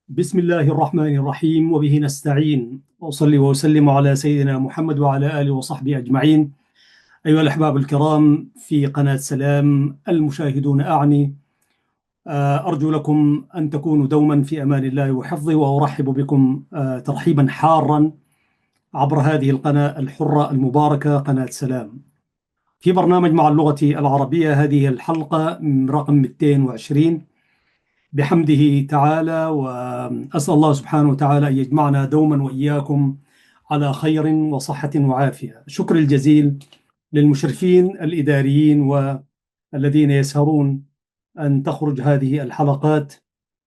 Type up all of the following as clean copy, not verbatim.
بسم الله الرحمن الرحيم وبه نستعين وأصلي وأسلم على سيدنا محمد وعلى آله وصحبه أجمعين. أيها الأحباب الكرام في قناة سلام المشاهدون أعني، أرجو لكم أن تكونوا دوما في أمان الله وحفظه، وأرحب بكم ترحيبا حارا عبر هذه القناة الحرة المباركة قناة سلام في برنامج مع اللغة العربية. هذه الحلقة رقم 220 بحمده تعالى، وأسأل الله سبحانه وتعالى أن يجمعنا دوما وإياكم على خير وصحة وعافية. شكر الجزيل للمشرفين الإداريين والذين يسهرون أن تخرج هذه الحلقات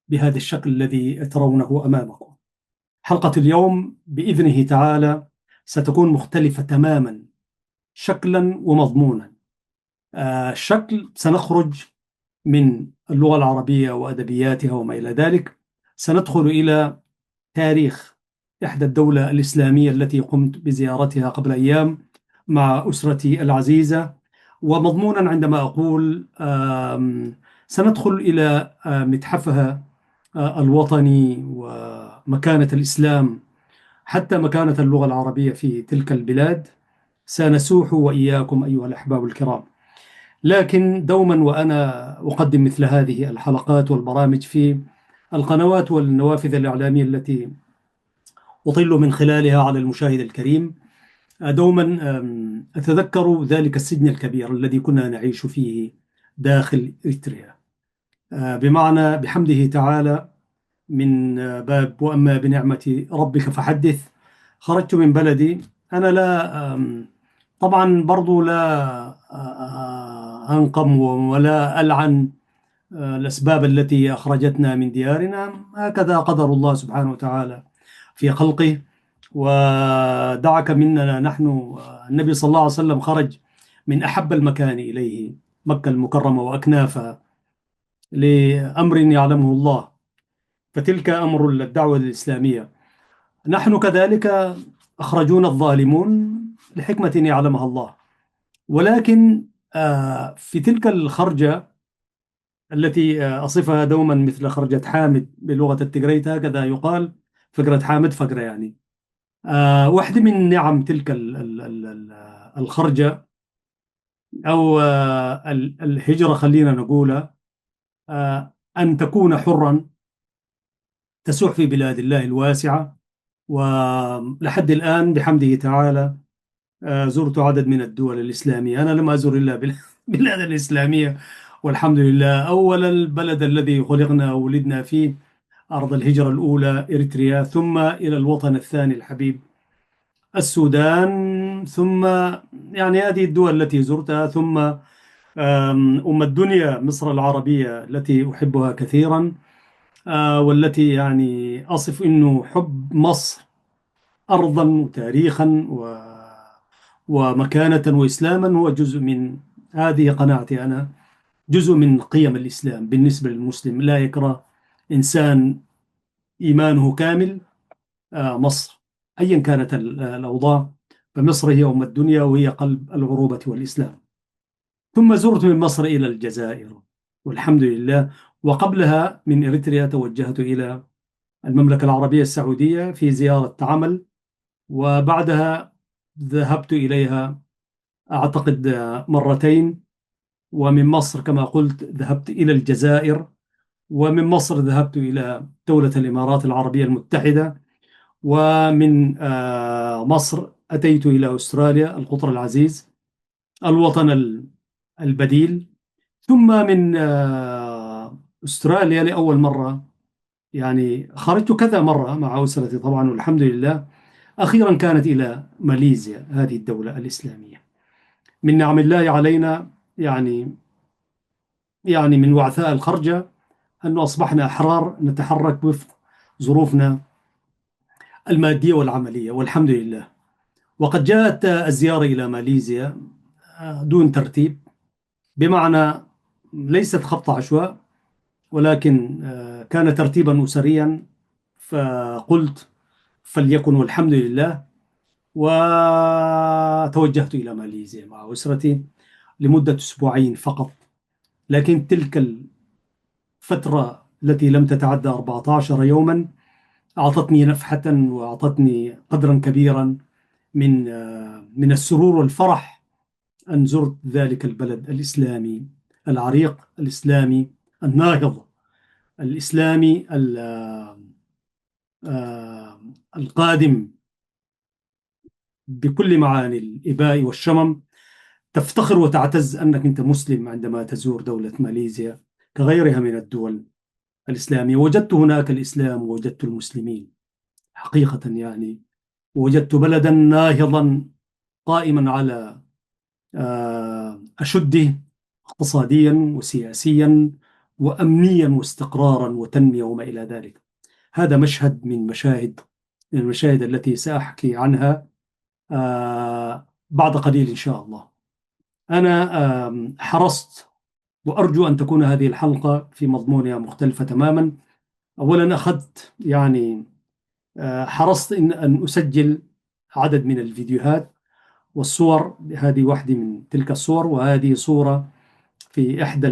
بهذا الشكل الذي ترونه أمامكم. حلقة اليوم بإذنه تعالى ستكون مختلفة تماما شكلا ومضمونا. الشكل سنخرج من اللغة العربية وأدبياتها وما إلى ذلك، سندخل إلى تاريخ إحدى الدولة الإسلامية التي قمت بزيارتها قبل أيام مع أسرتي العزيزة. ومضمونا عندما أقول سندخل إلى متحفها الوطني ومكانة الإسلام، حتى مكانة اللغة العربية في تلك البلاد، سنسوح وإياكم أيها الأحباب الكرام. لكن دوما وأنا أقدم مثل هذه الحلقات والبرامج في القنوات والنوافذ الإعلامية التي أطل من خلالها على المشاهد الكريم، دوما أتذكر ذلك السجن الكبير الذي كنا نعيش فيه داخل إريتريا. بمعنى بحمده تعالى من باب وأما بنعمة ربك فحدث، خرجت من بلدي. أنا لا طبعا برضو لا أنقم ولا ألعن الأسباب التي أخرجتنا من ديارنا، هكذا قدر الله سبحانه وتعالى في خلقه. ودعك مننا نحن، النبي صلى الله عليه وسلم خرج من أحب المكان إليه مكة المكرمة وأكنافها لأمر يعلمه الله، فتلك أمر الدعوة الإسلامية. نحن كذلك أخرجونا الظالمون لحكمة يعلمها الله. ولكن في تلك الخرجة التي أصفها دوما مثل خرجة حامد بلغة التجريت، هكذا يقال فقرة حامد فقرة يعني. واحدة من نعم تلك الخرجة أو الهجرة خلينا نقولها، أن تكون حرا تسوح في بلاد الله الواسعة. ولحد الآن بحمده تعالى زرت عدد من الدول الإسلامية. أنا لم أزر إلا البلاد الإسلامية والحمد لله. أول البلد الذي خلقنا وولدنا فيه أرض الهجرة الأولى إريتريا، ثم إلى الوطن الثاني الحبيب السودان، ثم يعني هذه الدول التي زرتها، ثم أم الدنيا مصر العربية التي أحبها كثيرا، والتي يعني أصف أنه حب مصر أرضا وتاريخا ومكانة وإسلاما هو جزء من هذه قناعتي أنا، جزء من قيم الإسلام. بالنسبة للمسلم لا يكره إنسان إيمانه كامل مصر أيا كانت الأوضاع، فمصر هي أم الدنيا وهي قلب العروبة والإسلام. ثم زرت من مصر إلى الجزائر والحمد لله. وقبلها من إريتريا توجهت إلى المملكة العربية السعودية في زيارة عمل، وبعدها ذهبت إليها أعتقد مرتين. ومن مصر كما قلت ذهبت إلى الجزائر، ومن مصر ذهبت إلى دولة الإمارات العربية المتحدة، ومن مصر أتيت إلى أستراليا القطر العزيز الوطن البديل. ثم من أستراليا لأول مرة، يعني خرجت كذا مرة مع أسرتي طبعا والحمد لله، أخيرا كانت إلى ماليزيا هذه الدولة الإسلامية. من نعم الله علينا يعني من وعثاء الخرجة أنه أصبحنا أحرار نتحرك وفق ظروفنا المادية والعملية والحمد لله. وقد جاءت الزيارة إلى ماليزيا دون ترتيب، بمعنى ليست خبط عشواء، ولكن كان ترتيبا أسريا. فقلت فليكن والحمد لله، وتوجهت إلى ماليزيا مع أسرتي لمدة أسبوعين فقط. لكن تلك الفترة التي لم تتعدى 14 يوما أعطتني نفحة وأعطتني قدرا كبيرا من السرور والفرح أن زرت ذلك البلد الإسلامي العريق، الإسلامي الناهض، الإسلامي القادم بكل معاني الإباء والشمم. تفتخر وتعتز أنك أنت مسلم عندما تزور دولة ماليزيا كغيرها من الدول الإسلامية. وجدت هناك الإسلام ووجدت المسلمين حقيقة يعني. وجدت بلدا ناهضا قائما على أشده، اقتصاديا وسياسيا وأمنيا واستقرارا وتنمية وما إلى ذلك. هذا مشهد من المشاهد التي سأحكي عنها بعد قليل إن شاء الله. أنا حرصت، وأرجو أن تكون هذه الحلقة في مضمونها مختلفة تماما. أولا أخذت يعني حرصت أن أسجل عدد من الفيديوهات والصور. هذه واحدة من تلك الصور، وهذه صورة في إحدى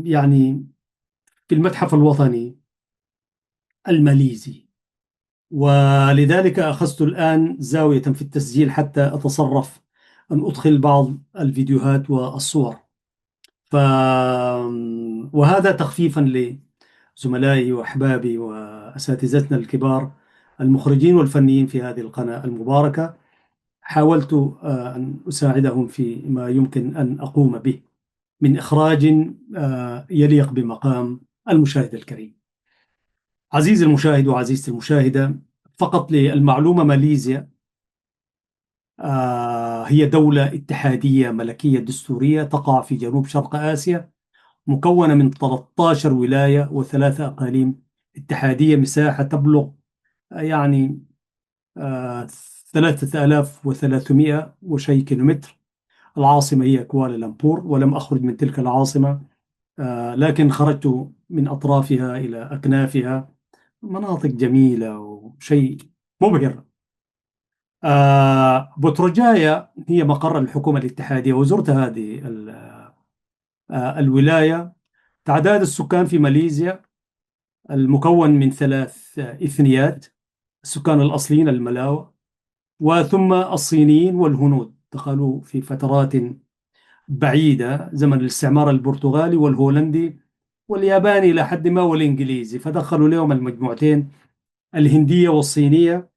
يعني في المتحف الوطني الماليزي. ولذلك أخذت الآن زاوية في التسجيل حتى أتصرف أن أدخل بعض الفيديوهات والصور. ف... وهذا تخفيفا لزملائي وأحبابي وأساتذتنا الكبار المخرجين والفنيين في هذه القناة المباركة. حاولت أن أساعدهم في ما يمكن أن أقوم به من إخراج يليق بمقام المشاهد الكريم. عزيزي المشاهد وعزيزتي المشاهدة، فقط للمعلومة، ماليزيا هي دولة اتحادية ملكية دستورية تقع في جنوب شرق آسيا، مكونة من 13 ولاية وثلاثة أقاليم اتحادية، مساحة تبلغ يعني 3300 وشي كيلومتر. العاصمة هي كوالالمبور، ولم أخرج من تلك العاصمة، لكن خرجت من أطرافها إلى أكنافها. مناطق جميلة وشيء مبهر. بوتروجايا هي مقر الحكومة الاتحادية، وزرت هذه الولاية. تعداد السكان في ماليزيا المكون من ثلاث إثنيات: السكان الأصليين الملاو، وثم الصينيين والهنود دخلوا في فترات بعيدة، زمن الاستعمار البرتغالي والهولندي والياباني إلى حد ما والإنجليزي، فدخلوا لهم المجموعتين الهندية والصينية.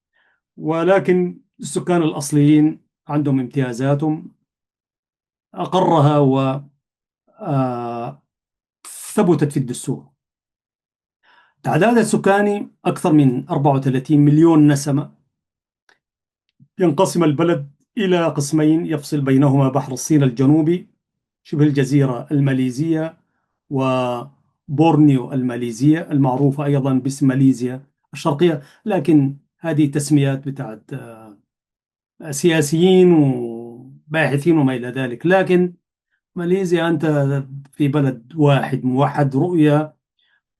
ولكن السكان الأصليين عندهم امتيازاتهم أقرها وثبتت في الدستور. تعداد السكاني أكثر من 34 مليون نسمة. ينقسم البلد إلى قسمين يفصل بينهما بحر الصين الجنوبي شبه الجزيرة الماليزية، وبورنيو الماليزية المعروفة أيضا باسم ماليزيا الشرقية، لكن هذه تسميات بتاعت سياسيين وباحثين وما إلى ذلك. لكن ماليزيا أنت في بلد واحد موحد، رؤية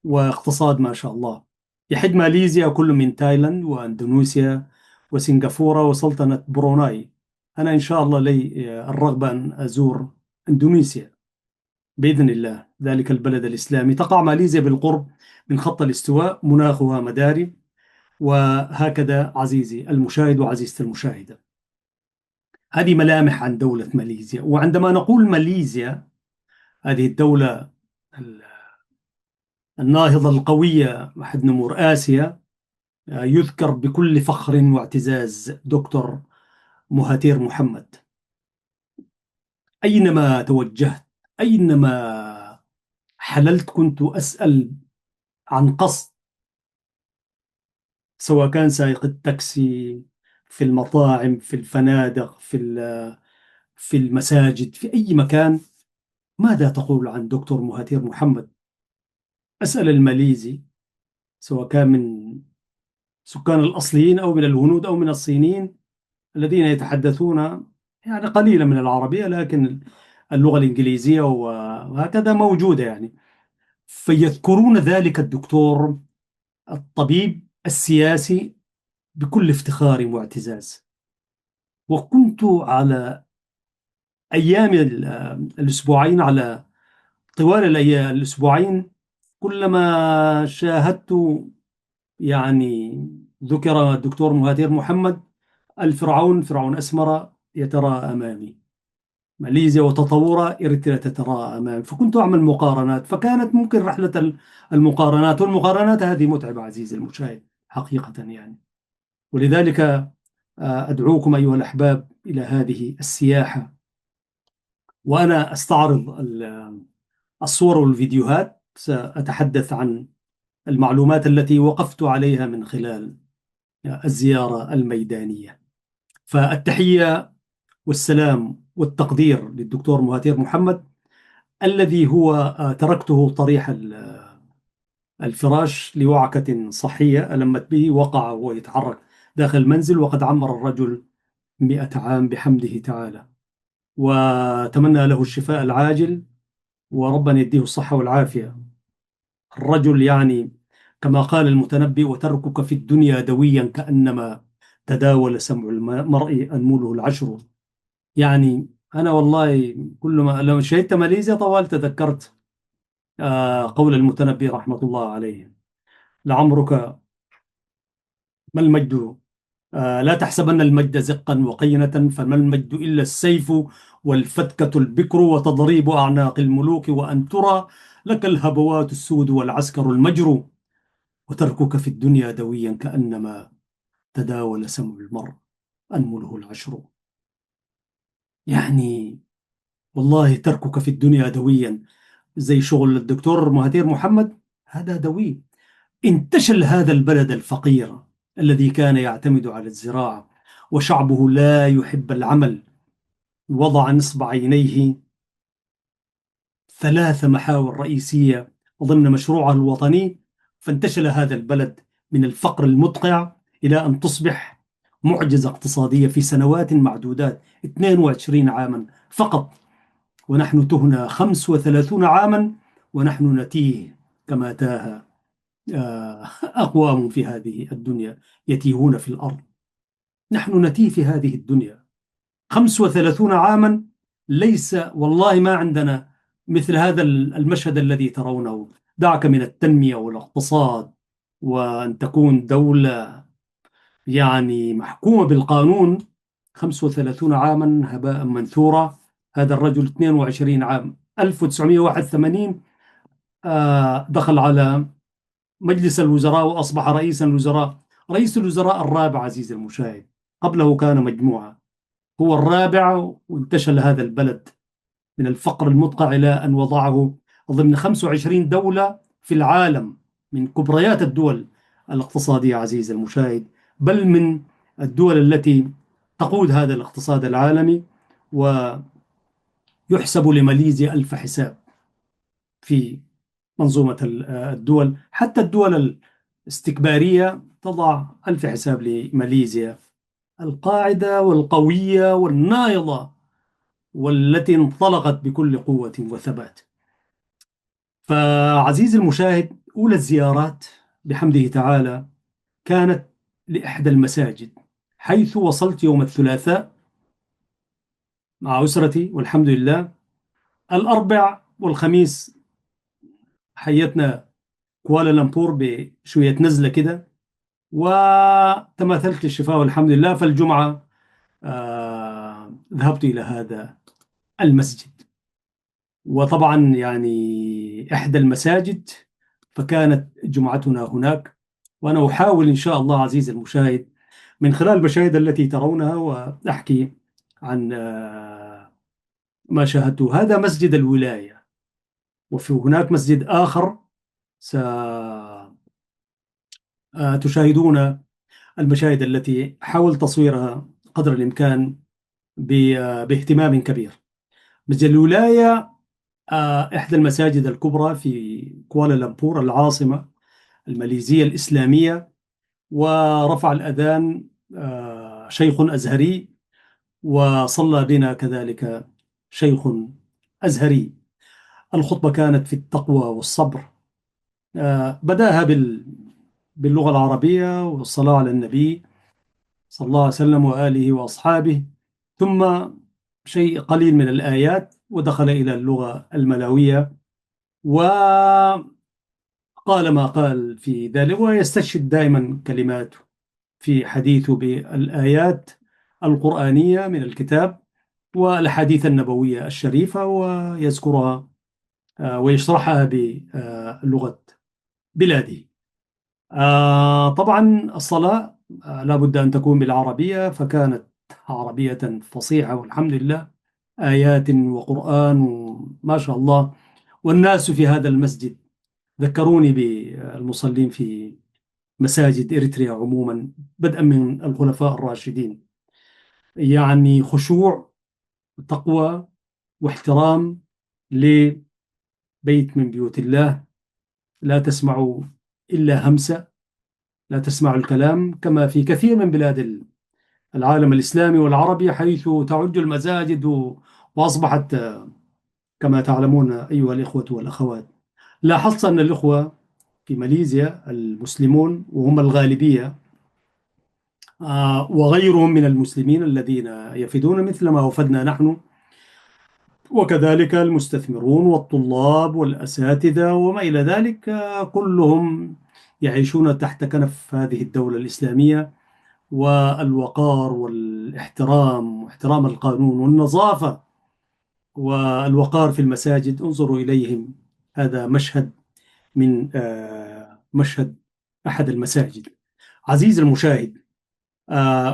واقتصاد ما شاء الله. يحد ماليزيا كل من تايلاند وأندونيسيا وسنغافورة وسلطنة بروناي. أنا إن شاء الله لي الرغبة أن أزور إندونيسيا بإذن الله، ذلك البلد الإسلامي. تقع ماليزيا بالقرب من خط الاستواء، مناخها مداري. وهكذا عزيزي المشاهد وعزيزتي المشاهدة، هذه ملامح عن دولة ماليزيا. وعندما نقول ماليزيا، هذه الدولة الناهضة القوية أحد نمور آسيا، يذكر بكل فخر واعتزاز دكتور مهاتير محمد. أينما توجهت، أينما حللت، كنت أسأل عن قصد، سواء كان سائق التاكسي، في المطاعم، في الفنادق، في المساجد، في أي مكان: ماذا تقول عن دكتور مهاتير محمد؟ أسأل الماليزي، سواء كان من سكان الأصليين أو من الهنود أو من الصينيين الذين يتحدثون يعني قليلا من العربية، لكن اللغة الإنجليزية وهكذا موجودة يعني. فيذكرون ذلك الدكتور الطبيب السياسي بكل افتخار واعتزاز. وكنت على أيام الأسبوعين على طوال الأسبوعين كلما شاهدت يعني ذكر الدكتور مهاتير محمد، فرعون أسمر يتراءى أمامي، ماليزيا وتطورها، إريتريا تتراءى أمامي. فكنت أعمل مقارنات، فكانت ممكن رحلة المقارنات، والمقارنات هذه متعبة عزيزي المشاهد حقيقة يعني. ولذلك أدعوكم أيها الأحباب إلى هذه السياحة، وأنا أستعرض الصور والفيديوهات، سأتحدث عن المعلومات التي وقفت عليها من خلال الزيارة الميدانية. فالتحية والسلام والتقدير للدكتور مهاتير محمد، الذي هو تركته طريح الفراش لوعكة صحية ألمت به، وقع وهو يتحرك داخل المنزل، وقد عمر الرجل 100 عام بحمده تعالى. وتمنى له الشفاء العاجل، وربنا يديه الصحة والعافية. الرجل يعني كما قال المتنبي: وتركك في الدنيا دويا كأنما تداول سمع المرء أنمله العشر. يعني أنا والله كل ما لو شهدت ماليزيا طوال تذكرت قول المتنبي رحمة الله عليه: لعمرك ما المجد، لا تحسبن المجد زقا وقينة، فما المجد إلا السيف والفتكة البكر وتضريب أعناق الملوك، وأن ترى لك الهبوات السود والعسكر المجر، وتركك في الدنيا دويا كأنما تداول سمع المرء أنمله العشر. يعني والله تركك في الدنيا دويا زي شغل الدكتور مهاتير محمد، هذا دوي. انتشل هذا البلد الفقير الذي كان يعتمد على الزراعة، وشعبه لا يحب العمل، وضع نصب عينيه 3 محاور رئيسية ضمن مشروعه الوطني، فانتشل هذا البلد من الفقر المدقع إلى أن تصبح معجزة اقتصادية في سنوات معدودات، 22 عاما فقط، ونحن تهنا 35 عاما، ونحن نتيه كما تاه أقوام في هذه الدنيا يتيهون في الأرض. نحن نتيه في هذه الدنيا 35 عاما، ليس والله ما عندنا مثل هذا المشهد الذي ترونه. دعك من التنمية والاقتصاد وأن تكون دولة يعني محكومة بالقانون، 35 عاما هباء منثورا. هذا الرجل 22 عام، 1981 دخل على مجلس الوزراء وأصبح رئيس الوزراء، رئيس الوزراء الرابع عزيزي المشاهد. قبله كان مجموعة، هو الرابع، وانتشل هذا البلد من الفقر المدقع إلى أن وضعه ضمن 25 دولة في العالم، من كبريات الدول الاقتصادية عزيزي المشاهد، بل من الدول التي تقود هذا الاقتصاد العالمي. ويحسب لماليزيا ألف حساب في منظومة الدول، حتى الدول الاستكبارية تضع ألف حساب لماليزيا، القاعدة والقوية والنائضة، والتي انطلقت بكل قوة وثبات. فعزيزي المشاهد، أولى الزيارات بحمده تعالى كانت لإحدى المساجد، حيث وصلت يوم الثلاثاء مع أسرتي والحمد لله. الأربع والخميس حيتنا كوالالمبور بشوية نزلة كده، وتماثلت الشفاء والحمد لله. فالجمعة ذهبت إلى هذا المسجد، وطبعا يعني إحدى المساجد، فكانت جمعتنا هناك. وأنا أحاول إن شاء الله عزيزي المشاهد من خلال المشاهد التي ترونها وأحكي عن ما شاهدته. هذا مسجد الولاية، وفي هناك مسجد آخر ستشاهدون المشاهد التي حاول تصويرها قدر الإمكان باهتمام كبير. مسجد الولاية إحدى المساجد الكبرى في كوالالمبور العاصمة الماليزية الإسلامية. ورفع الأذان شيخ أزهري، وصلى بنا كذلك شيخ أزهري. الخطبة كانت في التقوى والصبر، بداها باللغة العربية والصلاة على النبي صلى الله عليه وسلم وآله وأصحابه، ثم شيء قليل من الآيات، ودخل إلى اللغة الملاوية وقال ما قال في ذلك، ويستشهد دائما كلماته في حديثه بالآيات القرآنية من الكتاب والأحاديث النبوية الشريفة، ويذكرها ويشرحها بلغة بلاده. طبعا الصلاة لا بد أن تكون بالعربية، فكانت عربية فصيحة والحمد لله، آيات وقرآن وما شاء الله. والناس في هذا المسجد ذكروني بالمصلين في مساجد إريتريا عموما، بدءا من الخلفاء الراشدين، يعني خشوع وتقوى واحترام لبيت من بيوت الله. لا تسمع إلا همسة، لا تسمع الكلام كما في كثير من بلاد العالم الإسلامي والعربي، حيث تعج المساجد وأصبحت كما تعلمون أيها الإخوة والأخوات. لاحظت أن الإخوة في ماليزيا المسلمون وهم الغالبية، وغيرهم من المسلمين الذين يفدون مثل ما وفدنا نحن، وكذلك المستثمرون والطلاب والأساتذة وما إلى ذلك، كلهم يعيشون تحت كنف هذه الدولة الإسلامية، والوقار والاحترام واحترام القانون والنظافة والوقار في المساجد. انظروا إليهم، هذا مشهد من مشهد أحد المساجد. عزيز المشاهد،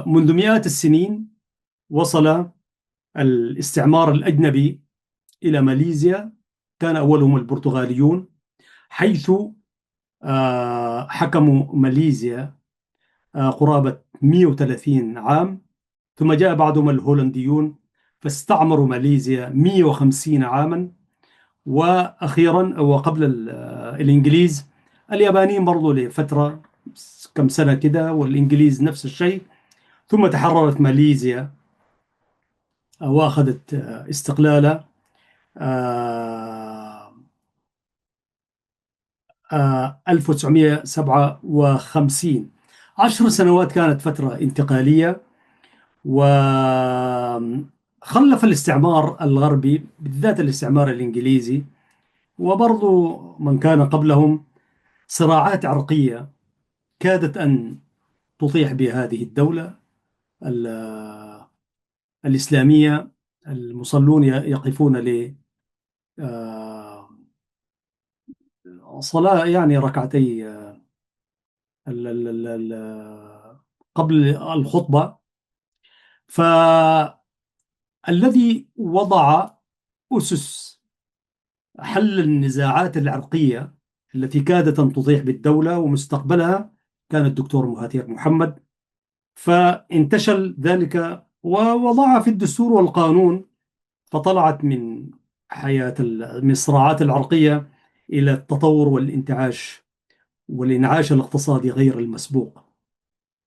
منذ مئات السنين وصل الاستعمار الأجنبي إلى ماليزيا. كان أولهم البرتغاليون، حيث حكموا ماليزيا قرابة 130 عام، ثم جاء بعدهم الهولنديون فاستعمروا ماليزيا 150 عاما، وأخيرا وقبل الإنجليز اليابانيين برضو لفترة كم سنة كده، والإنجليز نفس الشيء. ثم تحررت ماليزيا وأخذت استقلالها 1957. 10 سنوات كانت فترة انتقالية، وخلف الاستعمار الغربي بالذات الاستعمار الإنجليزي وبرضو من كان قبلهم صراعات عرقية كادت أن تطيح بهذه الدولة الإسلامية. المصلون يقفون لصلاة يعني ركعتي قبل الخطبة. فالذي وضع أسس حل النزاعات العرقية التي كادت أن تطيح بالدولة ومستقبلها كان الدكتور مهاتير محمد. فانتشل ذلك ووضعها في الدستور والقانون، فطلعت من حياة من الصراعات العرقية إلى التطور والانتعاش والإنعاش الاقتصادي غير المسبوق.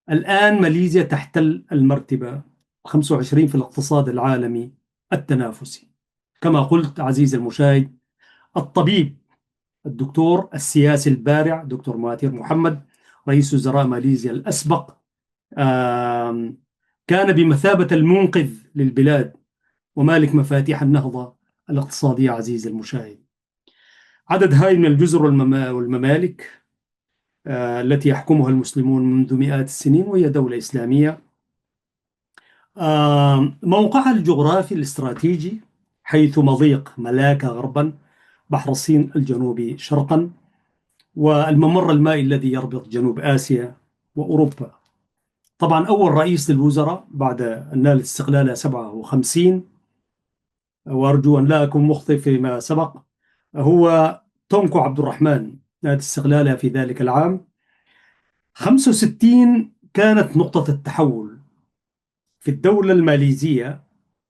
الآن ماليزيا تحتل المرتبة 25 في الاقتصاد العالمي التنافسي. كما قلت عزيزي المشاهد، الطبيب الدكتور السياسي البارع دكتور مهاتير محمد رئيس وزراء ماليزيا الأسبق كان بمثابة المنقذ للبلاد ومالك مفاتيح النهضة الاقتصادية. عزيزي المشاهد، عدد هائل من الجزر والممالك التي يحكمها المسلمون منذ مئات السنين، وهي دولة إسلامية. موقعها الجغرافي الاستراتيجي، حيث مضيق ملاكا غربا، بحر الصين الجنوبي شرقا، والممر المائي الذي يربط جنوب آسيا وأوروبا. طبعا أول رئيس للوزراء بعد أن نال استقلالها 57، وأرجو أن لا أكون مخطئ فيما سبق، هو تونكو عبد الرحمن، نالت استقلالها في ذلك العام. 65 كانت نقطة التحول في الدولة الماليزية،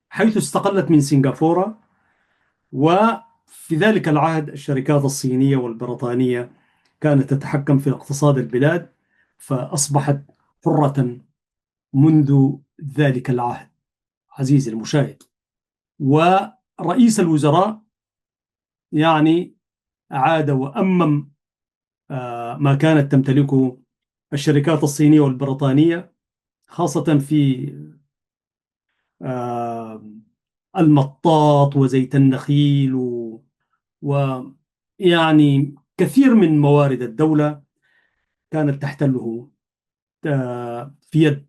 حيث استقلت من سنغافورة، وفي ذلك العهد الشركات الصينية والبريطانية كانت تتحكم في اقتصاد البلاد، فأصبحت حرة منذ ذلك العهد. عزيزي المشاهد، ورئيس الوزراء يعني أعاد وأمم ما كانت تمتلكه الشركات الصينية والبريطانية، خاصة في آه، المطاط وزيت النخيل يعني كثير من موارد الدولة كانت تحتله في يد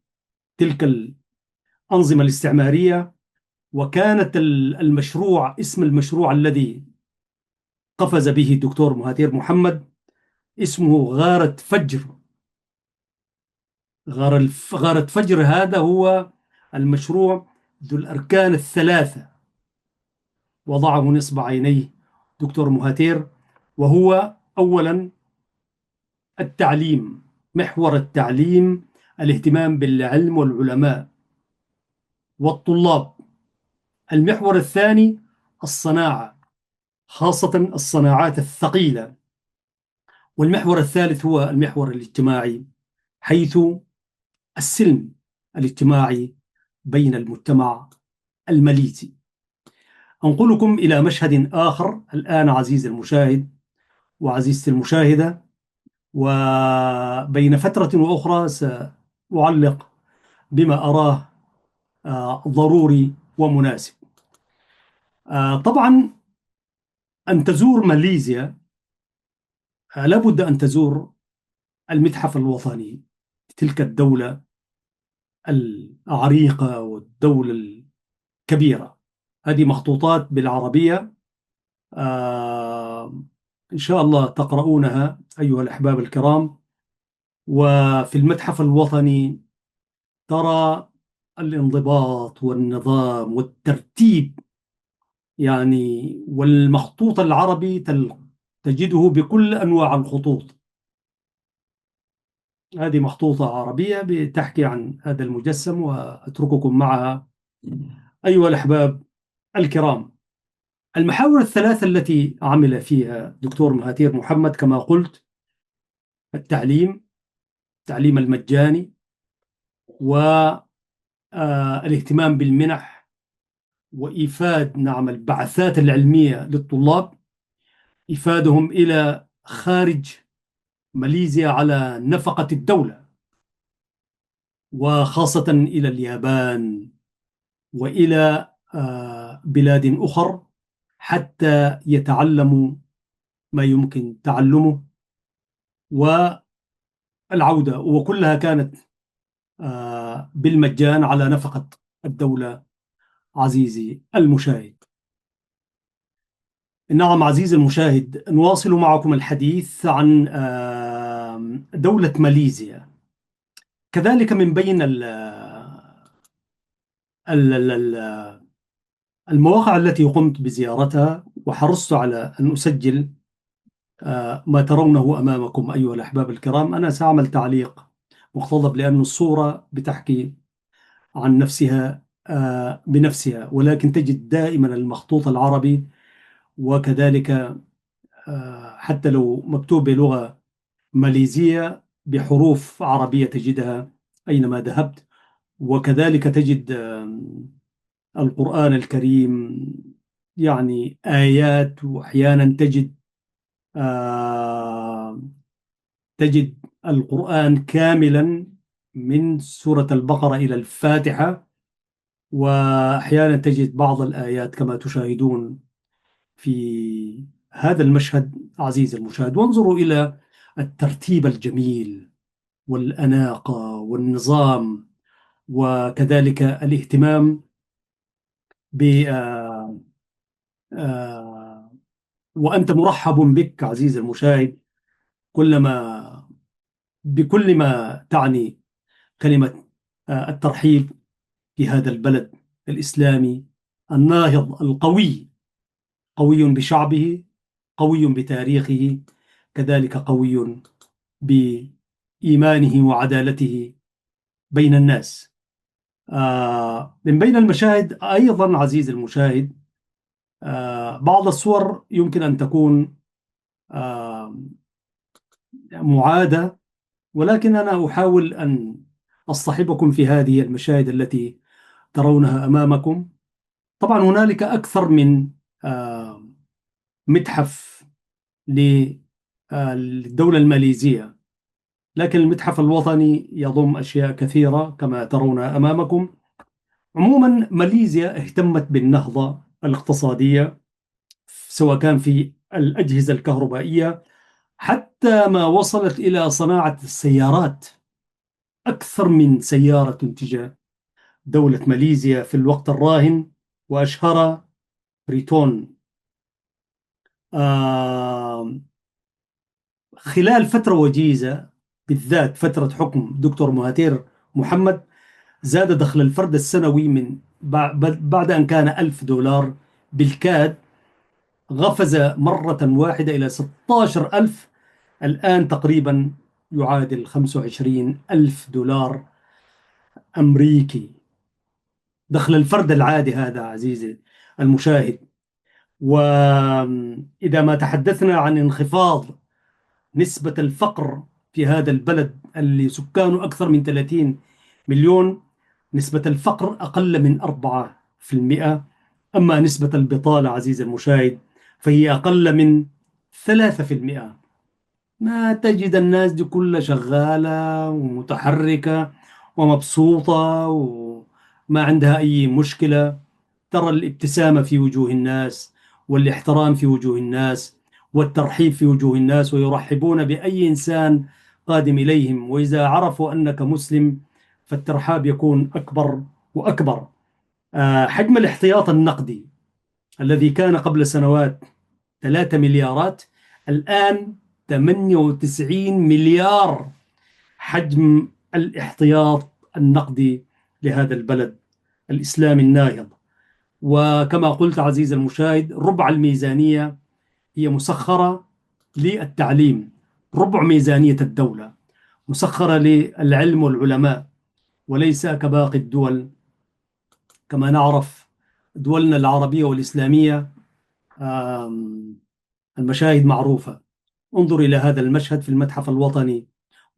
تلك الأنظمة الاستعمارية. وكانت المشروع، اسم المشروع الذي قفز به الدكتور مهاتير محمد اسمه غارة فجر. غارة فجر هذا هو المشروع ذو الأركان الثلاثة، وضعه نصب عينيه دكتور مهاتير. وهو أولا التعليم، محور التعليم، الاهتمام بالعلم والعلماء والطلاب. المحور الثاني الصناعة، خاصة الصناعات الثقيلة. والمحور الثالث هو المحور الاجتماعي، حيث السلم الاجتماعي بين المجتمع الماليزي. أنقلكم إلى مشهد آخر الآن عزيزي المشاهد وعزيزتي المشاهدة، وبين فترة وأخرى سأعلق بما أراه ضروري ومناسب. طبعا أن تزور ماليزيا لابد أن تزور المتحف الوطني، تلك الدولة العريقة والدولة الكبيرة. هذه مخطوطات بالعربية، آه، إن شاء الله تقرؤونها أيها الأحباب الكرام. وفي المتحف الوطني ترى الانضباط والنظام والترتيب، يعني والمخطوط العربي تجده بكل أنواع الخطوط. هذه مخطوطة عربية بتحكي عن هذا المجسم، وأترككم معها أيها الأحباب الكرام. المحاور الثلاثة التي عمل فيها دكتور مهاتير محمد كما قلت: التعليم، التعليم المجاني، والاهتمام بالمنح وإيفاد البعثات العلمية للطلاب، إيفادهم إلى خارج ماليزيا على نفقة الدولة، وخاصة إلى اليابان وإلى بلاد أخرى حتى يتعلموا ما يمكن تعلمه، والعودة. وكلها كانت بالمجان على نفقة الدولة عزيزي المشاهد. نعم عزيزي المشاهد، نواصل معكم الحديث عن دولة ماليزيا. كذلك من بين المواقع التي قمت بزيارتها وحرصت على أن أسجل ما ترونه أمامكم أيها الأحباب الكرام. أنا سأعمل تعليق مقتضب لأن الصورة بتحكي عن نفسها بنفسها، ولكن تجد دائما المخطوط العربي، وكذلك حتى لو مكتوب بلغة ماليزية بحروف عربية تجدها أينما ذهبت. وكذلك تجد القرآن الكريم، يعني آيات، وأحيانا تجد القرآن كاملا من سورة البقرة إلى الفاتحة. وأحيانا تجد بعض الآيات كما تشاهدون في هذا المشهد عزيزي المشاهد. وانظروا إلى الترتيب الجميل والأناقة والنظام، وكذلك الاهتمام ب وأنت مرحب بك عزيزي المشاهد كلما بكل ما تعني كلمة الترحيب في هذا البلد الإسلامي الناهض القوي، قوي بشعبه، قوي بتاريخه، كذلك قوي بإيمانه وعدالته بين الناس. من بين المشاهد أيضا عزيزي المشاهد بعض الصور يمكن أن تكون معادة، ولكن أنا أحاول أن أصطحبكم في هذه المشاهد التي ترونها أمامكم. طبعا هنالك أكثر من متحف للدولة الماليزية، لكن المتحف الوطني يضم أشياء كثيرة كما ترون أمامكم. عموما ماليزيا اهتمت بالنهضة الاقتصادية، سواء كان في الأجهزة الكهربائية، حتى ما وصلت إلى صناعة السيارات. أكثر من سيارة تنتج دولة ماليزيا في الوقت الراهن، وأشهرها بريتون. آه خلال فترة وجيزة، بالذات فترة حكم دكتور مهاتير محمد، زاد دخل الفرد السنوي من بعد أن كان $1000 بالكاد، غفز مرة واحدة إلى 16,000. الآن تقريبا يعادل $25,000 أمريكي. دخل الفرد العادي هذا عزيزي المشاهد. وإذا ما تحدثنا عن انخفاض نسبة الفقر في هذا البلد اللي سكانه أكثر من 30 مليون، نسبة الفقر أقل من 4%. أما نسبة البطالة عزيزي المشاهد فهي أقل من 3%. ما تجد الناس دي كلها شغالة ومتحركة ومبسوطة وما عندها أي مشكلة. ترى الابتسامة في وجوه الناس، والاحترام في وجوه الناس، والترحيب في وجوه الناس، ويرحبون بأي إنسان قادم إليهم. وإذا عرفوا أنك مسلم فالترحاب يكون أكبر وأكبر. حجم الاحتياط النقدي الذي كان قبل سنوات 3 مليارات، الآن 98 مليار حجم الاحتياط النقدي لهذا البلد الإسلامي الناهض. وكما قلت عزيزي المشاهد، ربع الميزانية هي مسخرة للتعليم. ربع ميزانية الدولة مسخرة للعلم والعلماء، وليس كباقي الدول. كما نعرف دولنا العربية والإسلامية المشاهد معروفة. انظر إلى هذا المشهد في المتحف الوطني: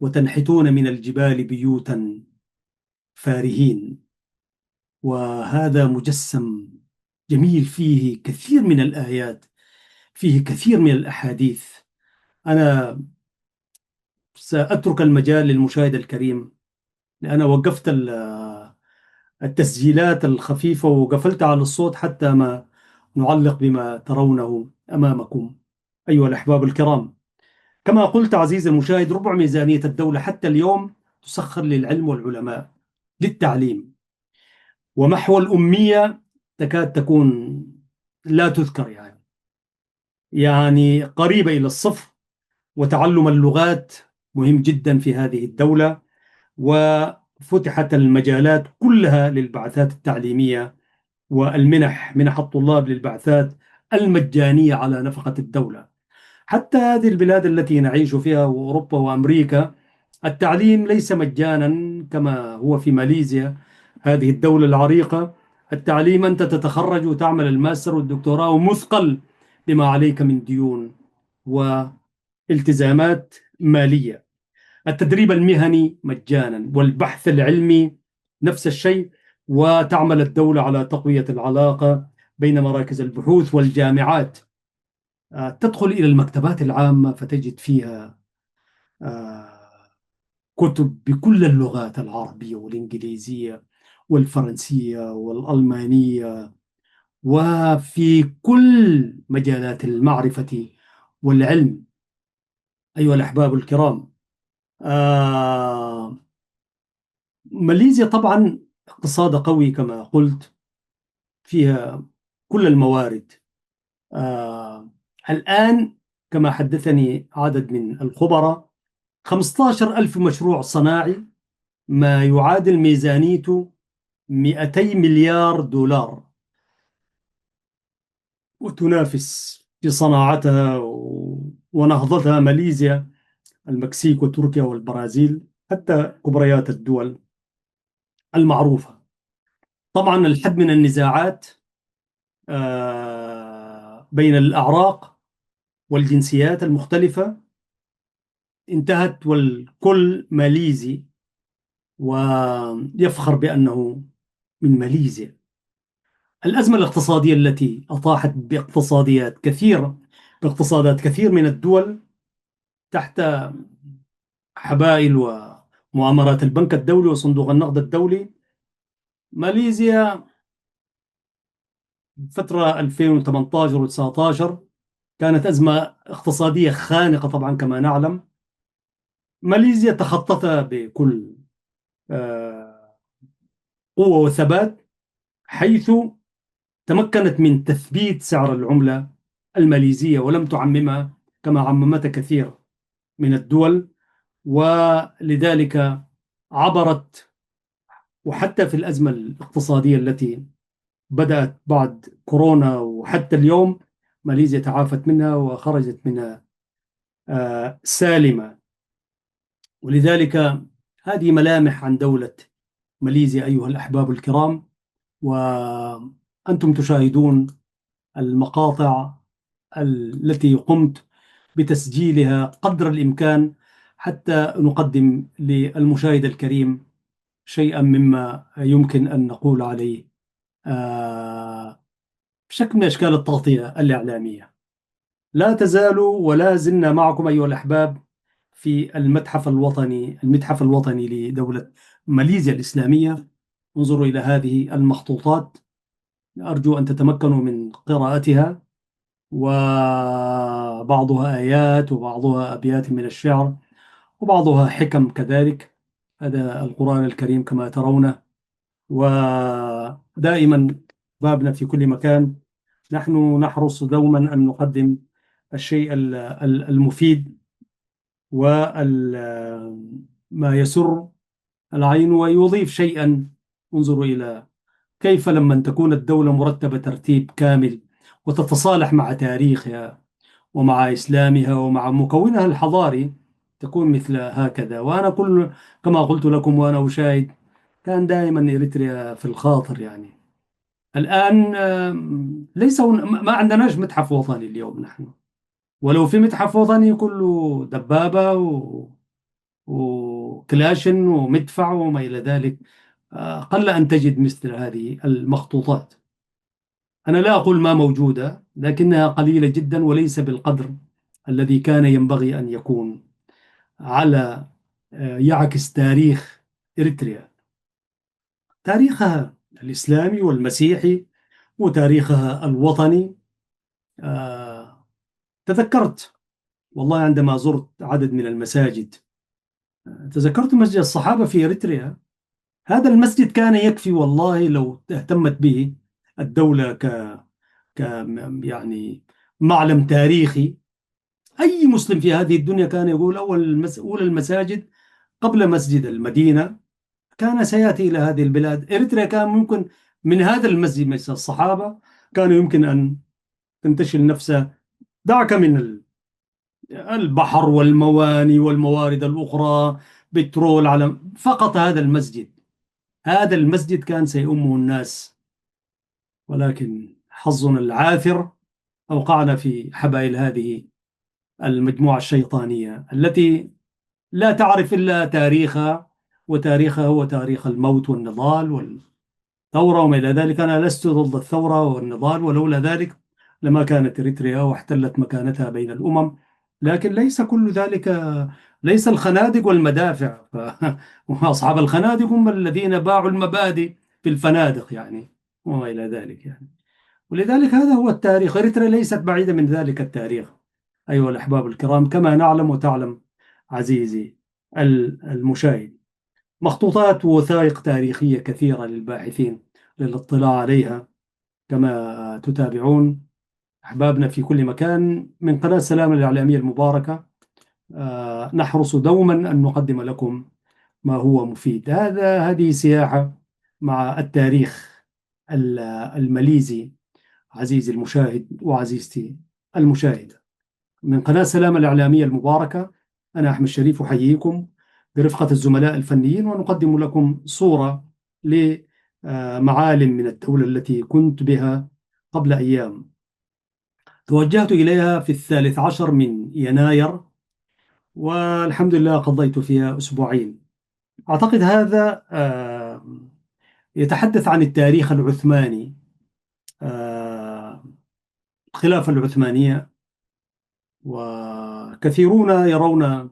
وتنحتون من الجبال بيوتا فارهين. وهذا مجسم جميل، فيه كثير من الآيات، فيه كثير من الأحاديث. أنا سأترك المجال للمشاهد الكريم، لأنا وقفت التسجيلات الخفيفة وقفلت على الصوت حتى ما نعلق بما ترونه أمامكم أيها الأحباب الكرام. كما قلت عزيزي المشاهد، ربع ميزانية الدولة حتى اليوم تسخر للعلم والعلماء، للتعليم. ومحو الأمية تكاد تكون لا تذكر، يعني قريبة إلى الصفر. وتعلم اللغات مهم جدا في هذه الدولة، وفتحت المجالات كلها للبعثات التعليمية والمنح، منح الطلاب للبعثات المجانية على نفقة الدولة. حتى هذه البلاد التي نعيش فيها وأوروبا وأمريكا، التعليم ليس مجانا كما هو في ماليزيا، هذه الدولة العريقة. التعليم أنت تتخرج وتعمل الماستر والدكتوراه ومثقل بما عليك من ديون والتزامات مالية. التدريب المهني مجانا، والبحث العلمي نفس الشيء. وتعمل الدولة على تقوية العلاقة بين مراكز البحوث والجامعات. تدخل إلى المكتبات العامة فتجد فيها آه، كتب بكل اللغات: العربية والإنجليزية والفرنسية والألمانية، وفي كل مجالات المعرفة والعلم أيها الأحباب الكرام. آه، ماليزيا طبعا اقتصاد قوي كما قلت، فيها كل الموارد. آه، الآن كما حدثني عدد من الخبراء، 15 ألف مشروع صناعي، ما يعادل ميزانيته 200 مليار دولار، وتنافس في صناعتها ونهضتها ماليزيا، المكسيك وتركيا والبرازيل، حتى كبريات الدول المعروفة. طبعا الحد من النزاعات بين الأعراق والجنسيات المختلفة انتهت، والكل ماليزي ويفخر بأنه من ماليزيا. الأزمة الاقتصادية التي أطاحت باقتصادات كثير من الدول تحت حبائل ومؤامرات البنك الدولي وصندوق النقد الدولي. ماليزيا فترة 2018 و19 كانت أزمة اقتصادية خانقة طبعا كما نعلم. ماليزيا تخطتها بكل آه، قوة وثبات، حيث تمكنت من تثبيت سعر العملة الماليزية ولم تعممها كما عممتها كثير من الدول. ولذلك عبرت، وحتى في الأزمة الاقتصادية التي بدأت بعد كورونا وحتى اليوم، ماليزيا تعافت منها وخرجت منها سالمة. ولذلك هذه ملامح عن دولة ماليزيا أيها الأحباب الكرام. وأنتم تشاهدون المقاطع التي قمت بتسجيلها قدر الإمكان حتى نقدم للمشاهد الكريم شيئا مما يمكن أن نقول عليه شكل من أشكال التغطية الإعلامية. لا تزالوا ولا زلنا معكم أيها الأحباب في المتحف الوطني لدولة ماليزيا الإسلامية. انظروا إلى هذه المخطوطات، أرجو أن تتمكنوا من قراءتها، وبعضها آيات وبعضها أبيات من الشعر وبعضها حكم كذلك. هذا القرآن الكريم كما ترونه. ودائما بابنا في كل مكان، نحن نحرص دوما أن نقدم الشيء المفيد وما يسر العين ويضيف شيئا. انظروا إلى كيف لما تكون الدولة مرتبة ترتيب كامل وتتصالح مع تاريخها ومع إسلامها ومع مكونها الحضاري تكون مثل هكذا. وأنا كما قلت لكم وأنا أشاهد، كان دائما إريتريا في الخاطر يعني. الآن ليس ما عندناش متحف وطني اليوم نحن، ولو في متحف وطني كله دبابة وكلاشن ومدفع وما إلى ذلك. قل أن تجد مثل هذه المخطوطات. أنا لا أقول ما موجودة، لكنها قليلة جدا وليس بالقدر الذي كان ينبغي أن يكون على يعكس تاريخ إريتريا، تاريخها الإسلامي والمسيحي وتاريخها الوطني. آه، تذكرت والله عندما زرت عدد من المساجد، تذكرت مسجد الصحابة في إريتريا. هذا المسجد كان يكفي والله لو اهتمت به الدولة ك يعني معلم تاريخي. أي مسلم في هذه الدنيا كان يقول أولى المساجد قبل مسجد المدينة كان سيأتي إلى هذه البلاد. إريتريا كان ممكن من هذا المسجد، مسجد الصحابة، كان يمكن أن تنتشل نفسه. دعك من البحر والمواني والموارد الأخرى، بترول، على فقط هذا المسجد. هذا المسجد كان سيؤمه الناس، ولكن حظنا العاثر أوقعنا في حبائل هذه المجموعة الشيطانية التي لا تعرف إلا تاريخها، وتاريخها هو تاريخ الموت والنضال والثورة وما إلى ذلك. أنا لست ضد الثورة والنضال، ولولا ذلك لما كانت إريتريا واحتلت مكانتها بين الأمم. لكن ليس كل ذلك، ليس الخنادق والمدافع وأصحاب الخنادق هم الذين باعوا المبادئ في الفنادق يعني وما إلى ذلك يعني. ولذلك هذا هو التاريخ. إريتريا ليست بعيدة من ذلك التاريخ أيها الأحباب الكرام، كما نعلم وتعلم عزيزي المشاهد. مخطوطات ووثائق تاريخية كثيرة للباحثين للاطلاع عليها كما تتابعون أحبابنا في كل مكان من قناة سلام الإعلامية المباركة. نحرص دوما أن نقدم لكم ما هو مفيد. هذه سياحة مع التاريخ الماليزي عزيزي المشاهد وعزيزتي المشاهدة. من قناة سلام الإعلامية المباركة، أنا أحمد شريف أحييكم برفقة الزملاء الفنيين، ونقدم لكم صورة لمعالم من الدولة التي كنت بها قبل أيام. توجهت إليها في 13 من يناير، والحمد لله قضيت فيها أسبوعين. أعتقد هذا يتحدث عن التاريخ العثماني، الخلافة العثمانية. وكثيرون يرون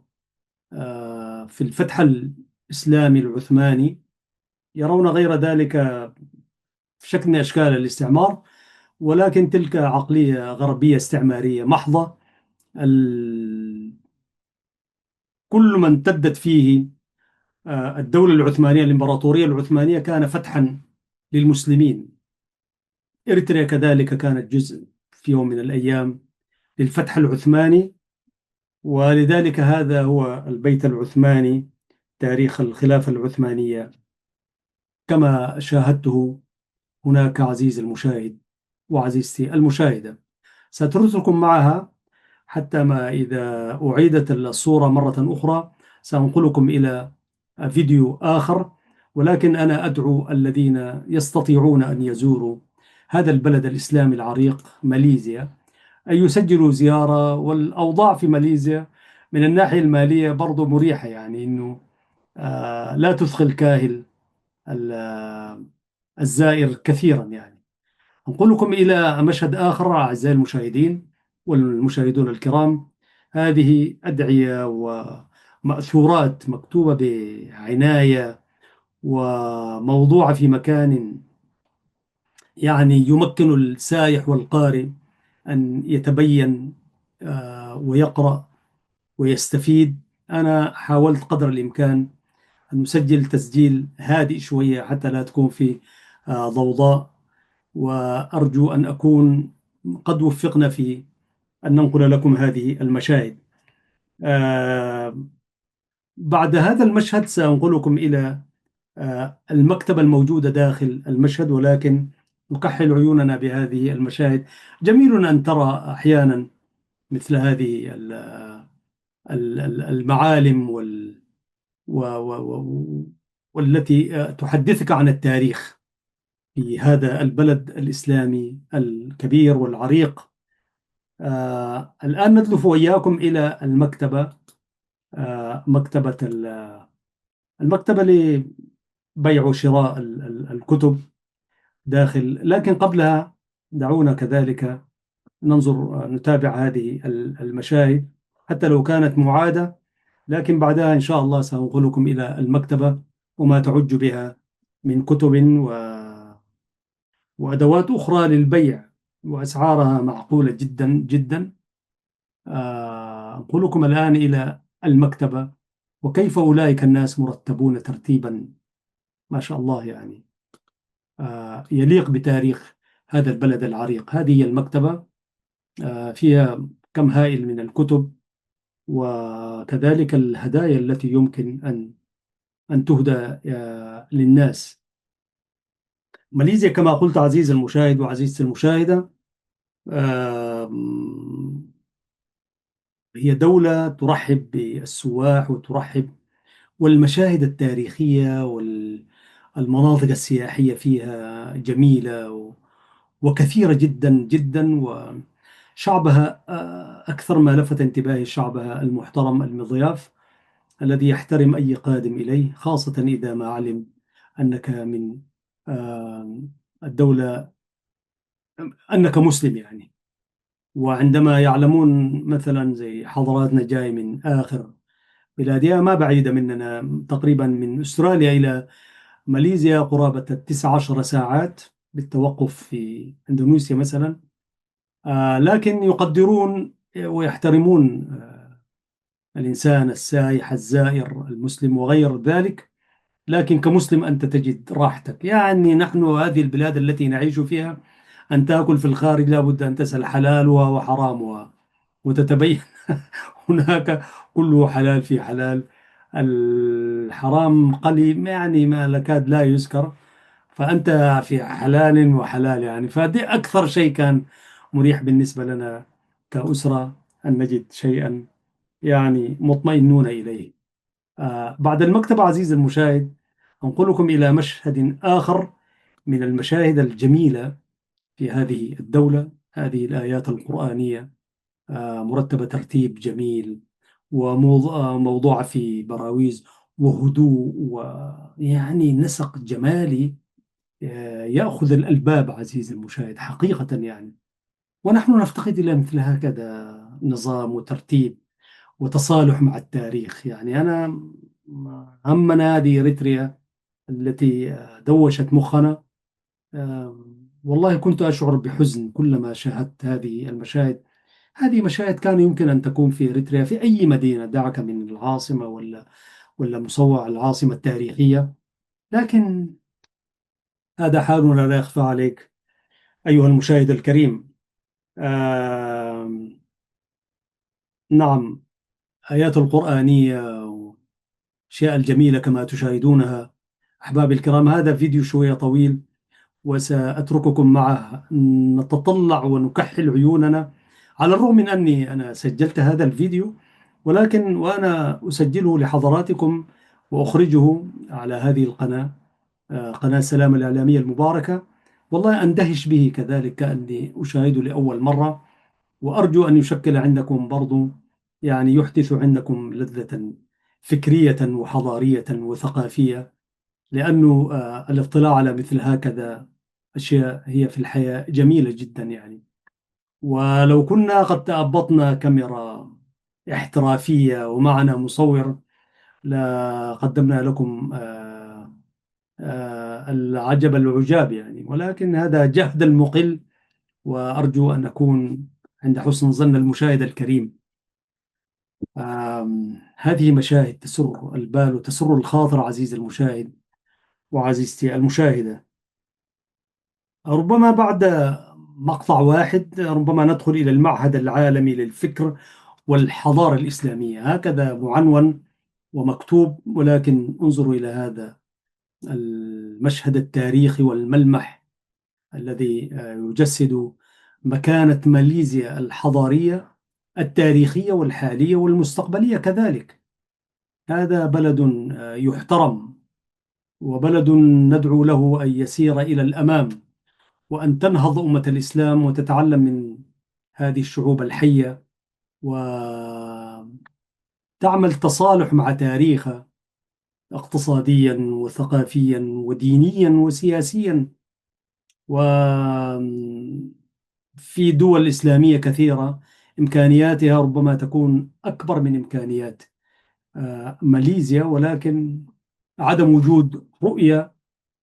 في الفتح الإسلامي العثماني، يرون غير ذلك في شكل من أشكال الاستعمار. ولكن تلك عقلية غربية استعمارية محضة. كل ما امتدت فيه الدولة العثمانية، الإمبراطورية العثمانية، كان فتحا للمسلمين. إريتريا كذلك كانت جزء في يوم من الأيام للفتح العثماني. ولذلك هذا هو البيت العثماني، تاريخ الخلافة العثمانية كما شاهدته هناك عزيزي المشاهد وعزيزتي المشاهدة. سأترككم معها حتى ما إذا أعيدت الصورة مرة أخرى سأنقلكم إلى فيديو آخر. ولكن أنا أدعو الذين يستطيعون أن يزوروا هذا البلد الإسلامي العريق ماليزيا أن يسجلوا زيارة. والأوضاع في ماليزيا من الناحية المالية برضو مريحة، يعني أنه لا تثقل كاهل الزائر كثيرا. يعني أنقل لكم إلى مشهد آخر أعزائي المشاهدين والمشاهدون الكرام. هذه أدعية ومأثورات مكتوبة بعناية وموضوعة في مكان يعني يمكن السائح والقارئ أن يتبين ويقرأ ويستفيد. أنا حاولت قدر الإمكان أن نسجل تسجيل هادئ شوية حتى لا تكون في ضوضاء، وأرجو أن أكون قد وفقنا في أن ننقل لكم هذه المشاهد. آه، بعد هذا المشهد سأنقلكم إلى المكتبة الموجودة داخل المشهد، ولكن نكحل عيوننا بهذه المشاهد. جميل أن ترى أحيانا مثل هذه المعالم والتي تحدثك عن التاريخ في هذا البلد الإسلامي الكبير والعريق. الآن ندلف وإياكم إلى المكتبة، مكتبة المكتبة لبيع وشراء الكتب داخل. لكن قبلها دعونا كذلك ننظر نتابع هذه المشاهد حتى لو كانت معادة، لكن بعدها إن شاء الله سأنقلكم إلى المكتبة وما تعج بها من كتب وأدوات أخرى للبيع، وأسعارها معقولة جدا جدا. أنقلكم الآن إلى المكتبة وكيف أولئك الناس مرتبون ترتيبا ما شاء الله، يعني يليق بتاريخ هذا البلد العريق. هذه هي المكتبة، فيها كم هائل من الكتب وكذلك الهدايا التي يمكن أن تهدى للناس. ماليزيا كما قلت عزيزي المشاهد وعزيزتي المشاهدة، آه، هي دولة ترحب بالسواح وترحب، والمشاهد التاريخية والمناطق السياحية فيها جميلة وكثيرة جدا جدا. وشعبها أكثر ما لفت انتباهي شعبها المحترم المضياف الذي يحترم أي قادم إليه، خاصة إذا ما علم أنك من آه، الدولة، أنك مسلم يعني. وعندما يعلمون مثلا زي حضراتنا جاي من آخر بلادها ما بعيدة مننا، تقريبا من أستراليا إلى ماليزيا قرابة 19 ساعات بالتوقف في إندونيسيا مثلا. لكن يقدرون ويحترمون الإنسان السائح الزائر المسلم وغير ذلك. لكن كمسلم أنت تجد راحتك. يعني نحن هذه البلاد التي نعيش فيها أن تأكل في الخارج لابد أن تسأل حلال وحرام وتتبين هناك كله حلال في حلال. الحرام قليل يعني ما لكاد لا يذكر، فأنت في حلال وحلال يعني. فدي أكثر شيء كان مريح بالنسبة لنا كأسرة، أن نجد شيئا يعني مطمئنون إليه. بعد المكتبة عزيزي المشاهد أنقلكم إلى مشهد آخر من المشاهد الجميلة في هذه الدولة. هذه الآيات القرآنية مرتبة ترتيب جميل وموضوعة في براويز وهدوء ويعني نسق جمالي يأخذ الألباب عزيزي المشاهد حقيقة يعني. ونحن نفتقد إلى مثل هكذا نظام وترتيب وتصالح مع التاريخ. يعني أنا همنا هذه إريتريا التي دوشت مخنا. والله كنت أشعر بحزن كلما شاهدت هذه المشاهد. هذه مشاهد كان يمكن أن تكون في إريتريا، في أي مدينة، دعك من العاصمة ولا مصوع العاصمة التاريخية. لكن هذا حالنا لا يخفى عليك أيها المشاهد الكريم. آم، نعم، آيات القرآنية والأشياء الجميلة كما تشاهدونها. أحبابي الكرام، هذا فيديو شوية طويل وسأترككم معه نتطلع ونكحل عيوننا. على الرغم من أني أنا سجلت هذا الفيديو، ولكن وأنا أسجله لحضراتكم وأخرجه على هذه القناة، قناة سلام الإعلامية المباركة، والله أندهش به كذلك كأني أشاهده لأول مرة. وأرجو أن يشكل عندكم برضو، يعني يحدث عندكم لذة فكرية وحضارية وثقافية. لأنه الاطلاع على مثل هكذا أشياء هي في الحياة جميلة جدا يعني. ولو كنا قد تأبطنا كاميرا احترافية ومعنا مصور لقدمنا لكم العجب العجاب يعني، ولكن هذا جهد المقل. وأرجو أن أكون عند حسن ظن المشاهد الكريم. هذه مشاهد تسر البال وتسر الخاطر عزيزي المشاهد وعزيزتي المشاهدة. ربما بعد مقطع واحد ربما ندخل إلى المعهد العالمي للفكر والحضارة الإسلامية، هكذا معنون ومكتوب. ولكن انظروا إلى هذا المشهد التاريخي والملمح الذي يجسد مكانة ماليزيا الحضارية التاريخية والحالية والمستقبلية كذلك. هذا بلد يحترم، وبلد ندعو له أن يسير إلى الأمام، وأن تنهض أمة الإسلام وتتعلم من هذه الشعوب الحية، وتعمل تصالح مع تاريخها اقتصاديا وثقافيا ودينيا وسياسيا. وفي دول إسلامية كثيرة إمكانياتها ربما تكون أكبر من إمكانيات ماليزيا، ولكن عدم وجود رؤية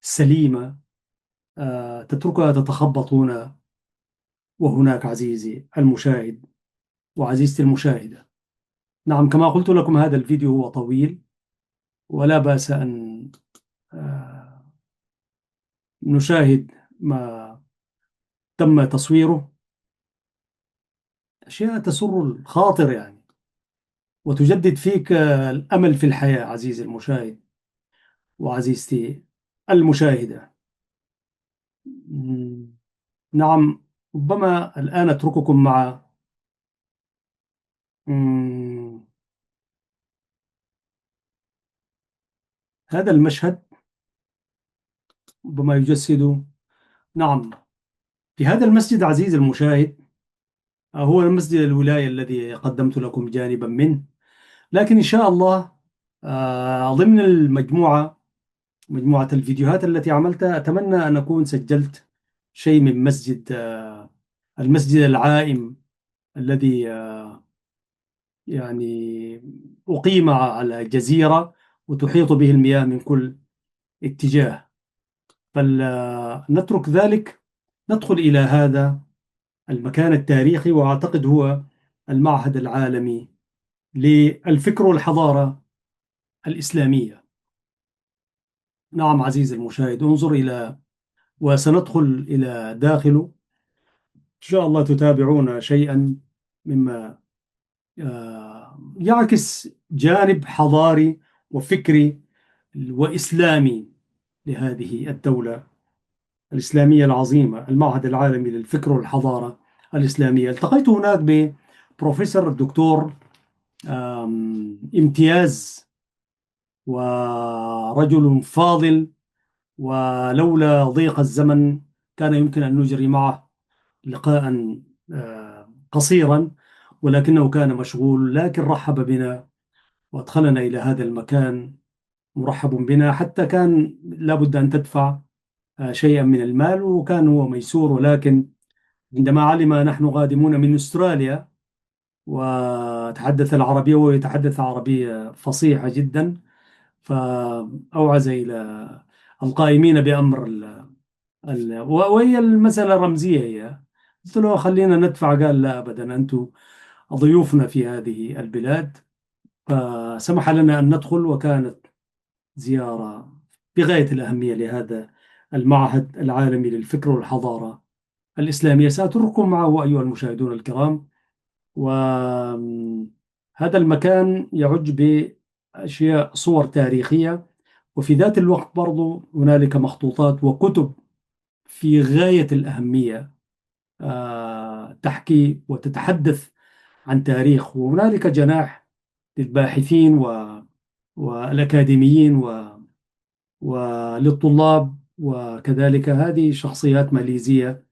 سليمة تتركها تتخبط هنا وهناك عزيزي المشاهد وعزيزتي المشاهدة. نعم، كما قلت لكم هذا الفيديو هو طويل، ولا بأس أن آه، نشاهد ما تم تصويره. أشياء تسر الخاطر يعني، وتجدد فيك الأمل في الحياة عزيزي المشاهد وعزيزتي المشاهدة. مم، نعم. ربما الآن أترككم مع مم، هذا المشهد، ربما يجسد. نعم، في هذا المسجد عزيزي المشاهد، هو مسجد الولاية الذي قدمت لكم جانبا منه. لكن إن شاء الله ضمن مجموعة الفيديوهات التي عملتها، أتمنى أن أكون سجلت شيء من مسجد المسجد العائم الذي يعني أقيم على جزيرة وتحيط به المياه من كل اتجاه. فلنترك ذلك، ندخل إلى هذا المكان التاريخي، وأعتقد هو المعهد العالمي للفكر والحضارة الإسلامية. نعم عزيزي المشاهد، انظر إلى، وسندخل إلى داخله إن شاء الله. تتابعون شيئا مما يعكس جانب حضاري وفكري وإسلامي لهذه الدولة الإسلامية العظيمة، المعهد العالمي للفكر والحضارة الإسلامية. التقيت هناك ببروفيسور الدكتور امتياز، ورجل فاضل، ولولا ضيق الزمن كان يمكن أن نجري معه لقاء قصيرا، ولكنه كان مشغول. لكن رحب بنا وأدخلنا إلى هذا المكان، مرحب بنا. حتى كان لابد أن تدفع شيئا من المال، وكان هو ميسور. ولكن عندما علم نحن قادمون من أستراليا وتحدث العربية ويتحدث عربية فصيحة جدا، فأوعز إلى القائمين بأمر وهي المسألة رمزية هي. قلت له خلينا ندفع، قال لا أبدا، أنتم ضيوفنا في هذه البلاد. فسمح لنا أن ندخل، وكانت زيارة بغاية الأهمية لهذا المعهد العالمي للفكر والحضارة الإسلامية. سأترككم معه أيها المشاهدون الكرام. وهذا المكان يعج بأشياء، صور تاريخية، وفي ذات الوقت برضو هنالك مخطوطات وكتب في غاية الأهمية، تحكي وتتحدث عن تاريخ. وهنالك جناح للباحثين والأكاديميين وللطلاب. وكذلك هذه شخصيات ماليزية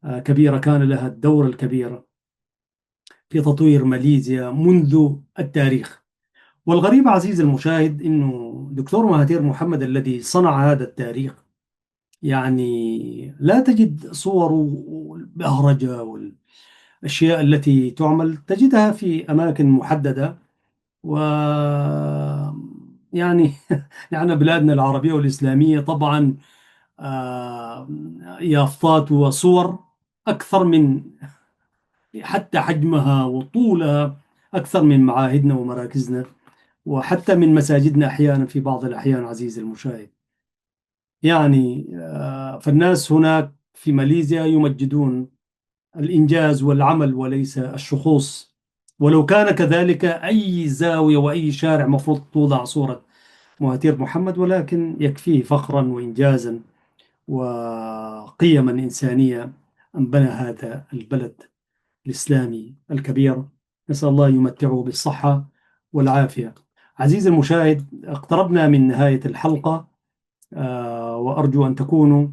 كبيرة، كان لها الدور الكبير في تطوير ماليزيا منذ التاريخ. والغريب عزيزي المشاهد أنه دكتور مهاتير محمد الذي صنع هذا التاريخ، يعني لا تجد صوره البهرجة والأشياء التي تعمل، تجدها في أماكن محددة. و يعني يعني بلادنا العربية والإسلامية طبعا آه، يافطات وصور أكثر من، حتى حجمها وطولها أكثر من معاهدنا ومراكزنا، وحتى من مساجدنا أحيانا في بعض الأحيان عزيزي المشاهد. يعني فالناس هناك في ماليزيا يمجدون الإنجاز والعمل وليس الشخوص. ولو كان كذلك أي زاوية وأي شارع مفروض توضع صورة مهاتير محمد، ولكن يكفيه فخرا وإنجازا وقيما إنسانية أن بنى هذا البلد الإسلامي الكبير. نسأل الله يمتعه بالصحة والعافية. عزيزي المشاهد، اقتربنا من نهاية الحلقة، وأرجو أن تكونوا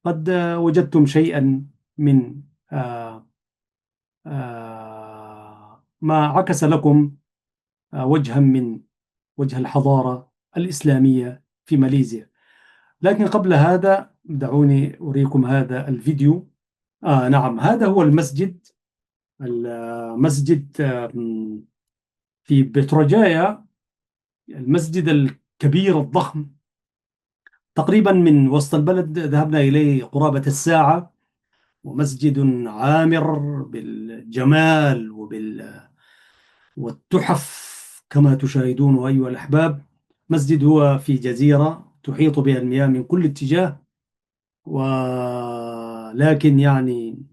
قد وجدتم شيئا من ما عكس لكم وجها من وجه الحضارة الإسلامية في ماليزيا. لكن قبل هذا دعوني أريكم هذا الفيديو. نعم، هذا هو المسجد. المسجد في بتروجايا، المسجد الكبير الضخم، تقريبا من وسط البلد ذهبنا إليه قرابة الساعة. ومسجد عامر بالجمال والتحف كما تشاهدون أيها الأحباب. مسجد هو في جزيرة تحيط بها المياه من كل اتجاه، ولكن يعني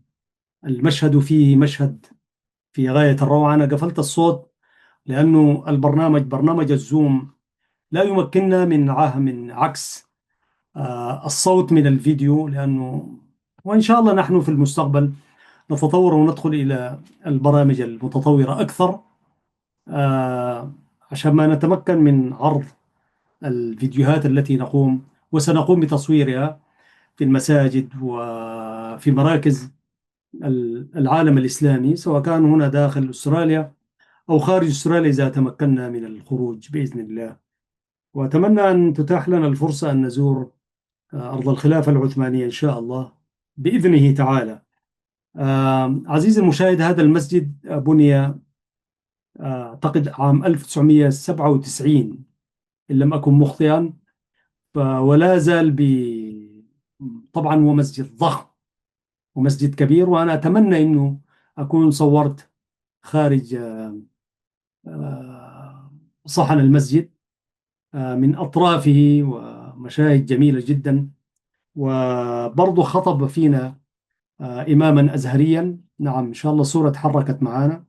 المشهد فيه مشهد في غاية الروعة. أنا قفلت الصوت لأنه برنامج الزوم لا يمكننا من عكس الصوت من الفيديو، لأنه وإن شاء الله نحن في المستقبل نتطور وندخل إلى البرامج المتطورة أكثر، آه، عشان ما نتمكن من عرض الفيديوهات التي وسنقوم بتصويرها في المساجد وفي مراكز العالم الإسلامي، سواء كان هنا داخل أستراليا أو خارج أستراليا إذا تمكنا من الخروج بإذن الله. وأتمنى أن تتاح لنا الفرصة أن نزور أرض الخلافة العثمانية إن شاء الله بإذنه تعالى. عزيزي المشاهد، هذا المسجد بني أعتقد عام 1997 إن لم أكن مخطئا. ولا زال طبعا هو مسجد ضخم ومسجد كبير. وأنا أتمنى أنه أكون صورت خارج صحن المسجد من أطرافه، ومشاهد جميلة جدا. وبرضه خطب فينا إماما أزهريا. نعم، إن شاء الله صورة تحركت معنا.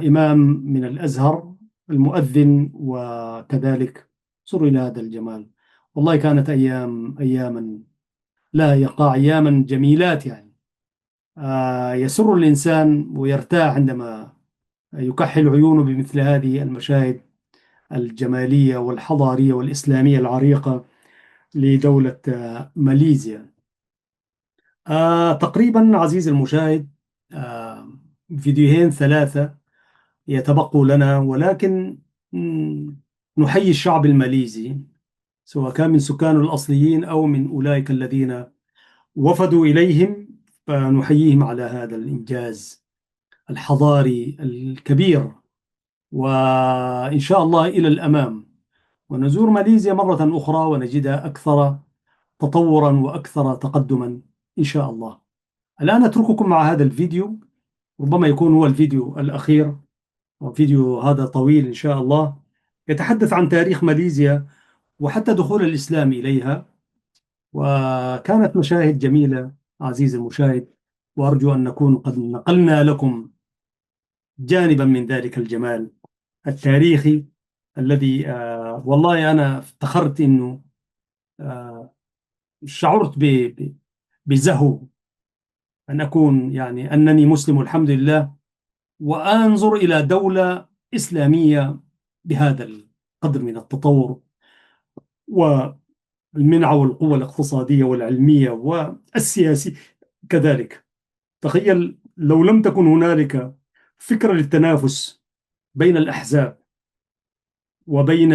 إمام من الأزهر، المؤذن، وكذلك صور إلى هذا الجمال. والله كانت أياما لا يقع، أياما جميلات يعني. يسر الإنسان ويرتاح عندما يكحل عيونه بمثل هذه المشاهد الجمالية والحضارية والإسلامية العريقة لدولة ماليزيا. تقريبا عزيزي المشاهد آه فيديوهين ثلاثة يتبقوا لنا، ولكن نحيي الشعب الماليزي، سواء كان من سكانه الأصليين أو من أولئك الذين وفدوا إليهم. فنحييهم على هذا الإنجاز الحضاري الكبير، وإن شاء الله إلى الأمام ونزور ماليزيا مرة أخرى ونجدها أكثر تطورا وأكثر تقدما إن شاء الله. الآن أترككم مع هذا الفيديو، ربما يكون هو الفيديو الأخير، فيديو هذا طويل إن شاء الله، يتحدث عن تاريخ ماليزيا وحتى دخول الإسلام إليها. وكانت مشاهد جميلة عزيزي المشاهد، وأرجو أن نكون قد نقلنا لكم جانبا من ذلك الجمال التاريخي الذي والله أنا افتخرت أنه شعرت بزهو أن أكون يعني أنني مسلم الحمد لله، وأنظر إلى دولة إسلامية بهذا القدر من التطور والمنعة والقوة الاقتصادية والعلمية والسياسية كذلك. تخيل لو لم تكن هنالك فكرة للتنافس بين الأحزاب وبين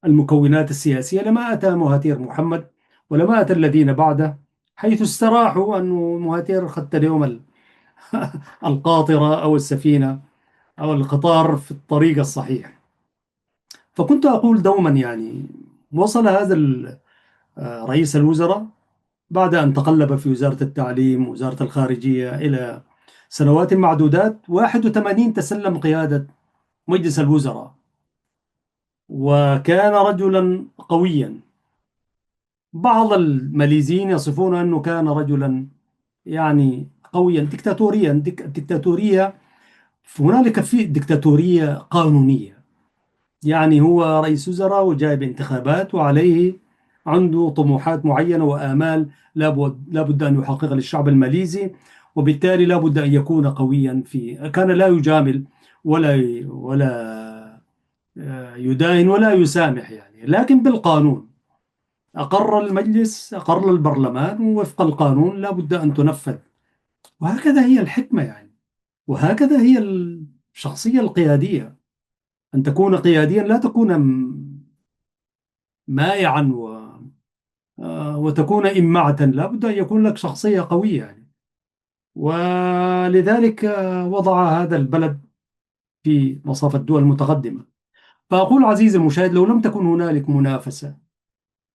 المكونات السياسية، لما أتى مهاتير محمد ولما أتى الذين بعده، حيث استراحوا أن مهاتير خدت اليوم القاطرة أو السفينة أو القطار في الطريق الصحيح. فكنت أقول دوما يعني وصل هذا رئيس الوزراء بعد أن تقلب في وزارة التعليم ووزارة الخارجية إلى سنوات معدودات، 81 تسلم قيادة مجلس الوزراء، وكان رجلا قويا. بعض الماليزيين يصفون أنه كان رجلا يعني قويا ديكتاتوريا. ديكتاتورية، هنالك في ديكتاتورية قانونية، يعني هو رئيس وزراء وجاي انتخابات وعليه عنده طموحات معينة وآمال لابد أن يحققها للشعب الماليزي، وبالتالي لابد أن يكون قويا كان لا يجامل ولا يداهن ولا يسامح يعني، لكن بالقانون. أقر المجلس، أقر البرلمان، ووفق القانون لابد أن تنفذ. وهكذا هي الحكمة يعني، وهكذا هي الشخصية القيادية. أن تكون قياديا، لا تكون مائعا وتكون إمعة، لا بد أن يكون لك شخصية قوية يعني. ولذلك وضع هذا البلد في مصاف الدول المتقدمة. فأقول عزيزي المشاهد، لو لم تكن هنالك منافسة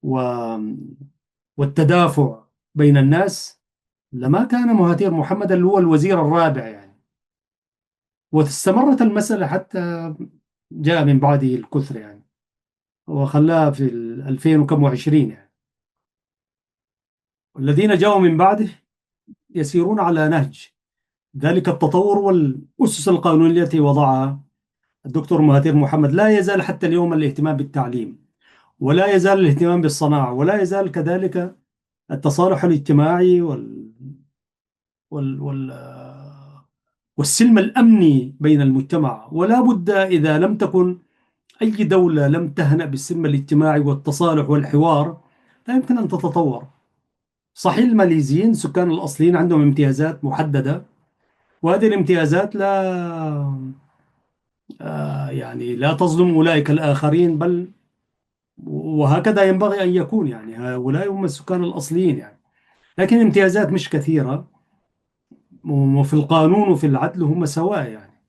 و... والتدافع بين الناس، لما كان مهاتير محمد اللي هو الوزير الرابع يعني. واستمرت المسألة حتى جاء من بعده الكثر يعني، وخلاها في 2000 وكم وعشرين يعني. والذين جاءوا من بعده يسيرون على نهج ذلك التطور والأسس القانونية التي وضعها الدكتور مهاتير محمد. لا يزال حتى اليوم الاهتمام بالتعليم، ولا يزال الاهتمام بالصناعة، ولا يزال كذلك التصالح الاجتماعي وال... وال... والسلم الأمني بين المجتمع. ولا بد إذا لم تكن أي دولة لم تهنأ بالسلم الاجتماعي والتصالح والحوار، لا يمكن أن تتطور. صحيح الماليزيين السكان الأصليين عندهم امتيازات محددة، وهذه الامتيازات يعني لا تظلم أولئك الآخرين، بل وهكذا ينبغي أن يكون يعني، هؤلاء هم السكان الأصليين يعني. لكن امتيازات مش كثيرة، وفي القانون وفي العدل هم سواء يعني.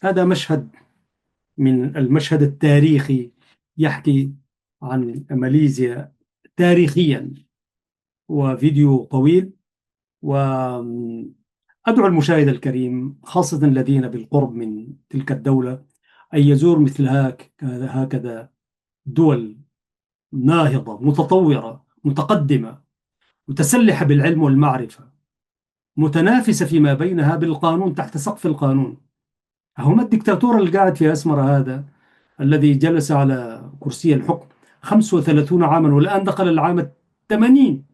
هذا مشهد من المشهد التاريخي يحكي عن ماليزيا تاريخيا، وفيديو طويل. وأدعو المشاهد الكريم خاصة الذين بالقرب من تلك الدولة أن يزور مثل هكذا دول ناهضة متطورة متقدمة متسلحة بالعلم والمعرفة، متنافسة فيما بينها بالقانون تحت سقف القانون. هم الدكتاتور اللي قاعد في أسمر هذا الذي جلس على كرسي الحكم 35 عاما والآن دخل العام 80.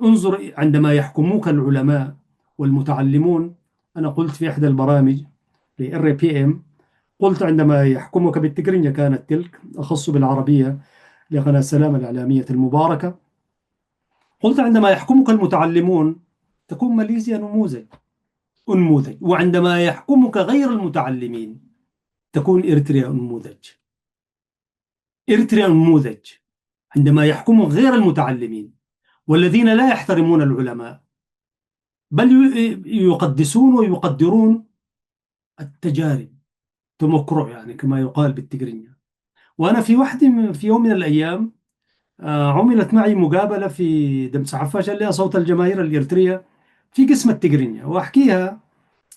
انظر عندما يحكموك العلماء والمتعلمون. أنا قلت في إحدى البرامج في RPM، قلت عندما يحكمك بالتقرينيا كانت تلك، أخص بالعربية لقناة السلام الإعلامية المباركة، قلت عندما يحكمك المتعلمون تكون ماليزيا أنموذج، وعندما يحكمك غير المتعلمين تكون إريتريا أنموذج. إريتريا أنموذج عندما يحكمك غير المتعلمين والذين لا يحترمون العلماء، بل يقدسون ويقدرون التجارب، تمكرع يعني كما يقال بالتقرينيا. وأنا في يوم من الأيام عملت معي مقابلة في دمس حفاش اللي هي صوت الجماهير الإريترية في قسم التقرينيا، وأحكيها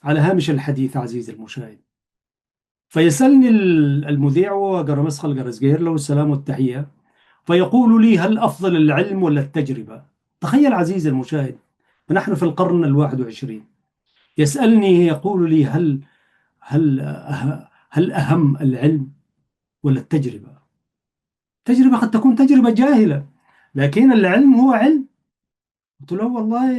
على هامش الحديث عزيزي المشاهد. فيسألني المذيع وقرمسخ القرزقير له السلام والتحية، فيقول لي: هل أفضل العلم ولا التجربة؟ تخيل عزيزي المشاهد، فنحن في القرن الواحد وعشرين، يسألني يقول لي: هل أهم العلم ولا التجربة؟ التجربة قد تكون تجربة جاهلة، لكن العلم هو علم. قلت له: والله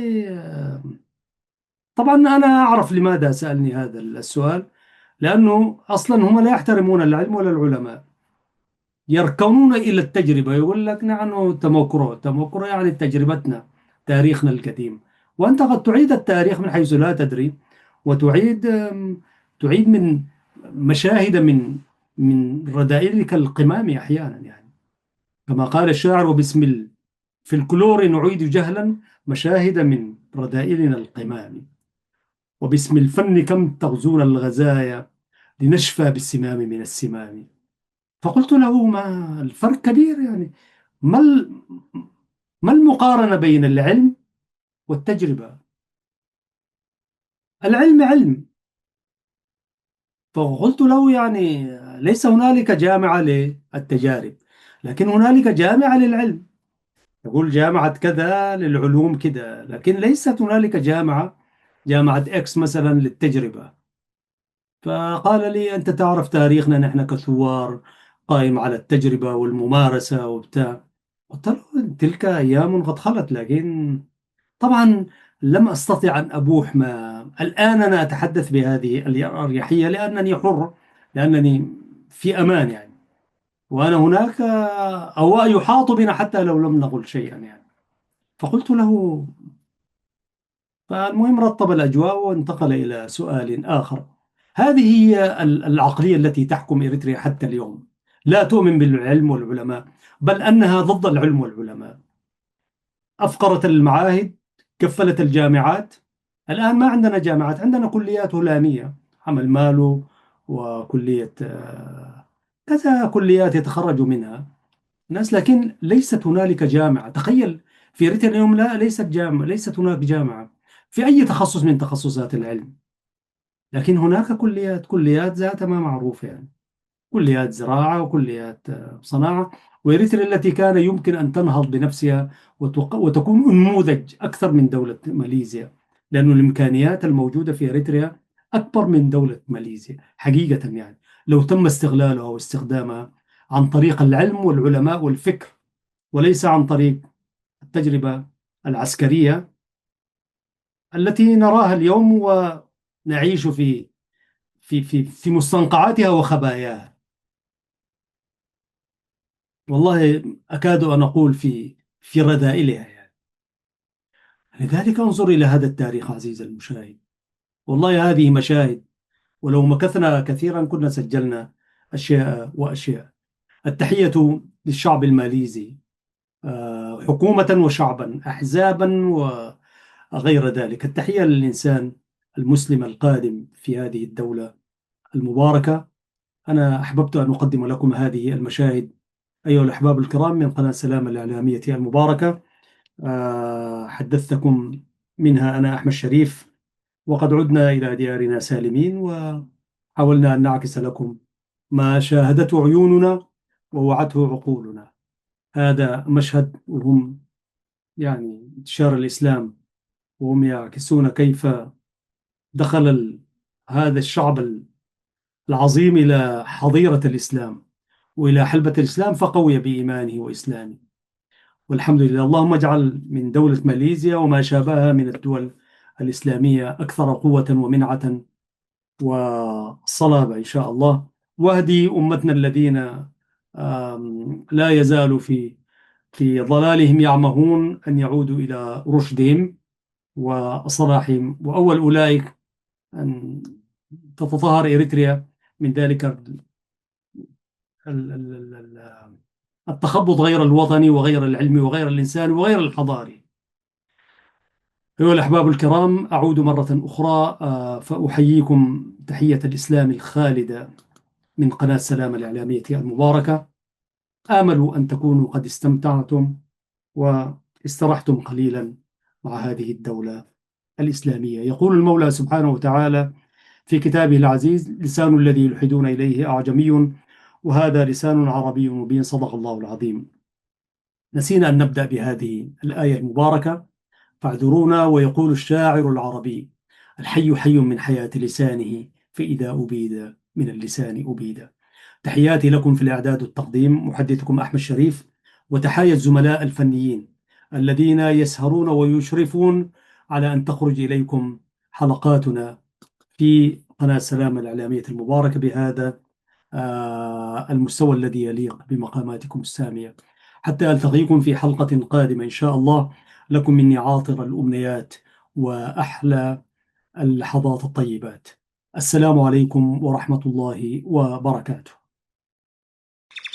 طبعا أنا أعرف لماذا سألني هذا السؤال، لأنه أصلا هم لا يحترمون العلم ولا العلماء، يركنون إلى التجربة. يقول لك: نحن تموكرو يعني تجربتنا، تاريخنا القديم. وأنت قد تعيد التاريخ من حيث لا تدري، وتعيد تعيد من مشاهد من رذائلك القمام أحيانا، يعني كما قال الشاعر: وباسم الفلكلور نعيد جهلا مشاهد من رذائلنا القمام، وباسم الفن كم تغزون الغزايا لنشفى بالسمام من السمام. فقلت له: ما الفرق كبير يعني، ما ما المقارنة بين العلم والتجربة؟ العلم علم. فقلت له: يعني ليس هنالك جامعة للتجارب، لكن هنالك جامعة للعلم. يقول: جامعة كذا للعلوم كذا، لكن ليست هنالك جامعة إكس مثلا للتجربة. فقال لي: أنت تعرف تاريخنا نحن كثوار قائم على التجربة والممارسة وبتاع. قلت له: تلك أيام قد خلت، لكن طبعا لم أستطع أن أبوح. ما الآن أنا أتحدث بهذه الأريحية لأنني حر، لأنني في أمان يعني، وأنا هناك أو يحاط بنا حتى لو لم نقل شيئا يعني. فقلت له، فالمهم رتب الأجواء وانتقل إلى سؤال آخر. هذه هي العقلية التي تحكم إريتريا حتى اليوم، لا تؤمن بالعلم والعلماء، بل أنها ضد العلم والعلماء. أفقرت المعاهد، كفلت الجامعات. الآن ما عندنا جامعات، عندنا كليات هلامية، عمل مالو، وكلية كذا كليات يتخرج منها ناس، لكن ليست هنالك جامعة. تخيل، في ريت اليوم لا، ليست جامعة، ليست هناك جامعة في أي تخصص من تخصصات العلم، لكن هناك كليات ذاتها ما معروفة يعني، كليات زراعة وكليات صناعة. وإريتريا التي كان يمكن أن تنهض بنفسها وتكون نموذج أكثر من دولة ماليزيا، لأن الإمكانيات الموجودة في إريتريا أكبر من دولة ماليزيا حقيقة يعني، لو تم استغلالها واستخدامها عن طريق العلم والعلماء والفكر، وليس عن طريق التجربة العسكرية التي نراها اليوم ونعيش في مستنقعاتها وخباياها. والله أكاد أن أقول في رذائلها يعني. لذلك انظر إلى هذا التاريخ عزيزي المشاهد، والله هذه مشاهد، ولو مكثنا كثيرا كنا سجلنا أشياء وأشياء. التحية للشعب الماليزي، حكومة وشعبا، أحزابا وغير ذلك. التحية للإنسان المسلم القادم في هذه الدولة المباركة. أنا أحببت أن أقدم لكم هذه المشاهد أيها الأحباب الكرام من قناة سلام الإعلامية المباركة. حدثتكم منها أنا أحمد شريف، وقد عدنا إلى ديارنا سالمين، وحاولنا أن نعكس لكم ما شاهدته عيوننا ووعته عقولنا. هذا مشهد، وهم يعني انتشار الإسلام، وهم يعكسون كيف دخل هذا الشعب العظيم إلى حظيرة الإسلام وإلى حلبة الإسلام، فقوي بإيمانه وإسلامه. والحمد لله، اللهم اجعل من دولة ماليزيا وما شابهها من الدول الإسلامية أكثر قوة ومنعة وصلابة إن شاء الله. واهدي أمتنا الذين لا يزالوا في ضلالهم يعمهون أن يعودوا إلى رشدهم وصلاحهم، وأول أولئك أن تتطهر إريتريا من ذلك التخبط غير الوطني وغير العلمي وغير الإنساني وغير الحضاري. أيها الأحباب الكرام، أعود مرة أخرى فأحييكم تحية الإسلام الخالدة من قناة سلام الإعلامية المباركة. آمل أن تكونوا قد استمتعتم واسترحتم قليلا مع هذه الدولة الإسلامية. يقول المولى سبحانه وتعالى في كتابه العزيز: لسان الذي يلحدون إليه أعجمي وهذا لسان عربي مبين. صدق الله العظيم. نسينا أن نبدأ بهذه الآية المباركة، فاعذرونا. ويقول الشاعر العربي: الحي حي من حياة لسانه، فإذا أبيد من اللسان أبيد. تحياتي لكم في الإعداد والتقديم، محدثكم أحمد شريف، وتحايا الزملاء الفنيين الذين يسهرون ويشرفون على أن تخرج إليكم حلقاتنا في قناة سلام الإعلامية المباركة بهذا المستوى الذي يليق بمقاماتكم السامية. حتى ألتقيكم في حلقة قادمة إن شاء الله، لكم مني عاطر الأمنيات وأحلى اللحظات الطيبات. السلام عليكم ورحمة الله وبركاته.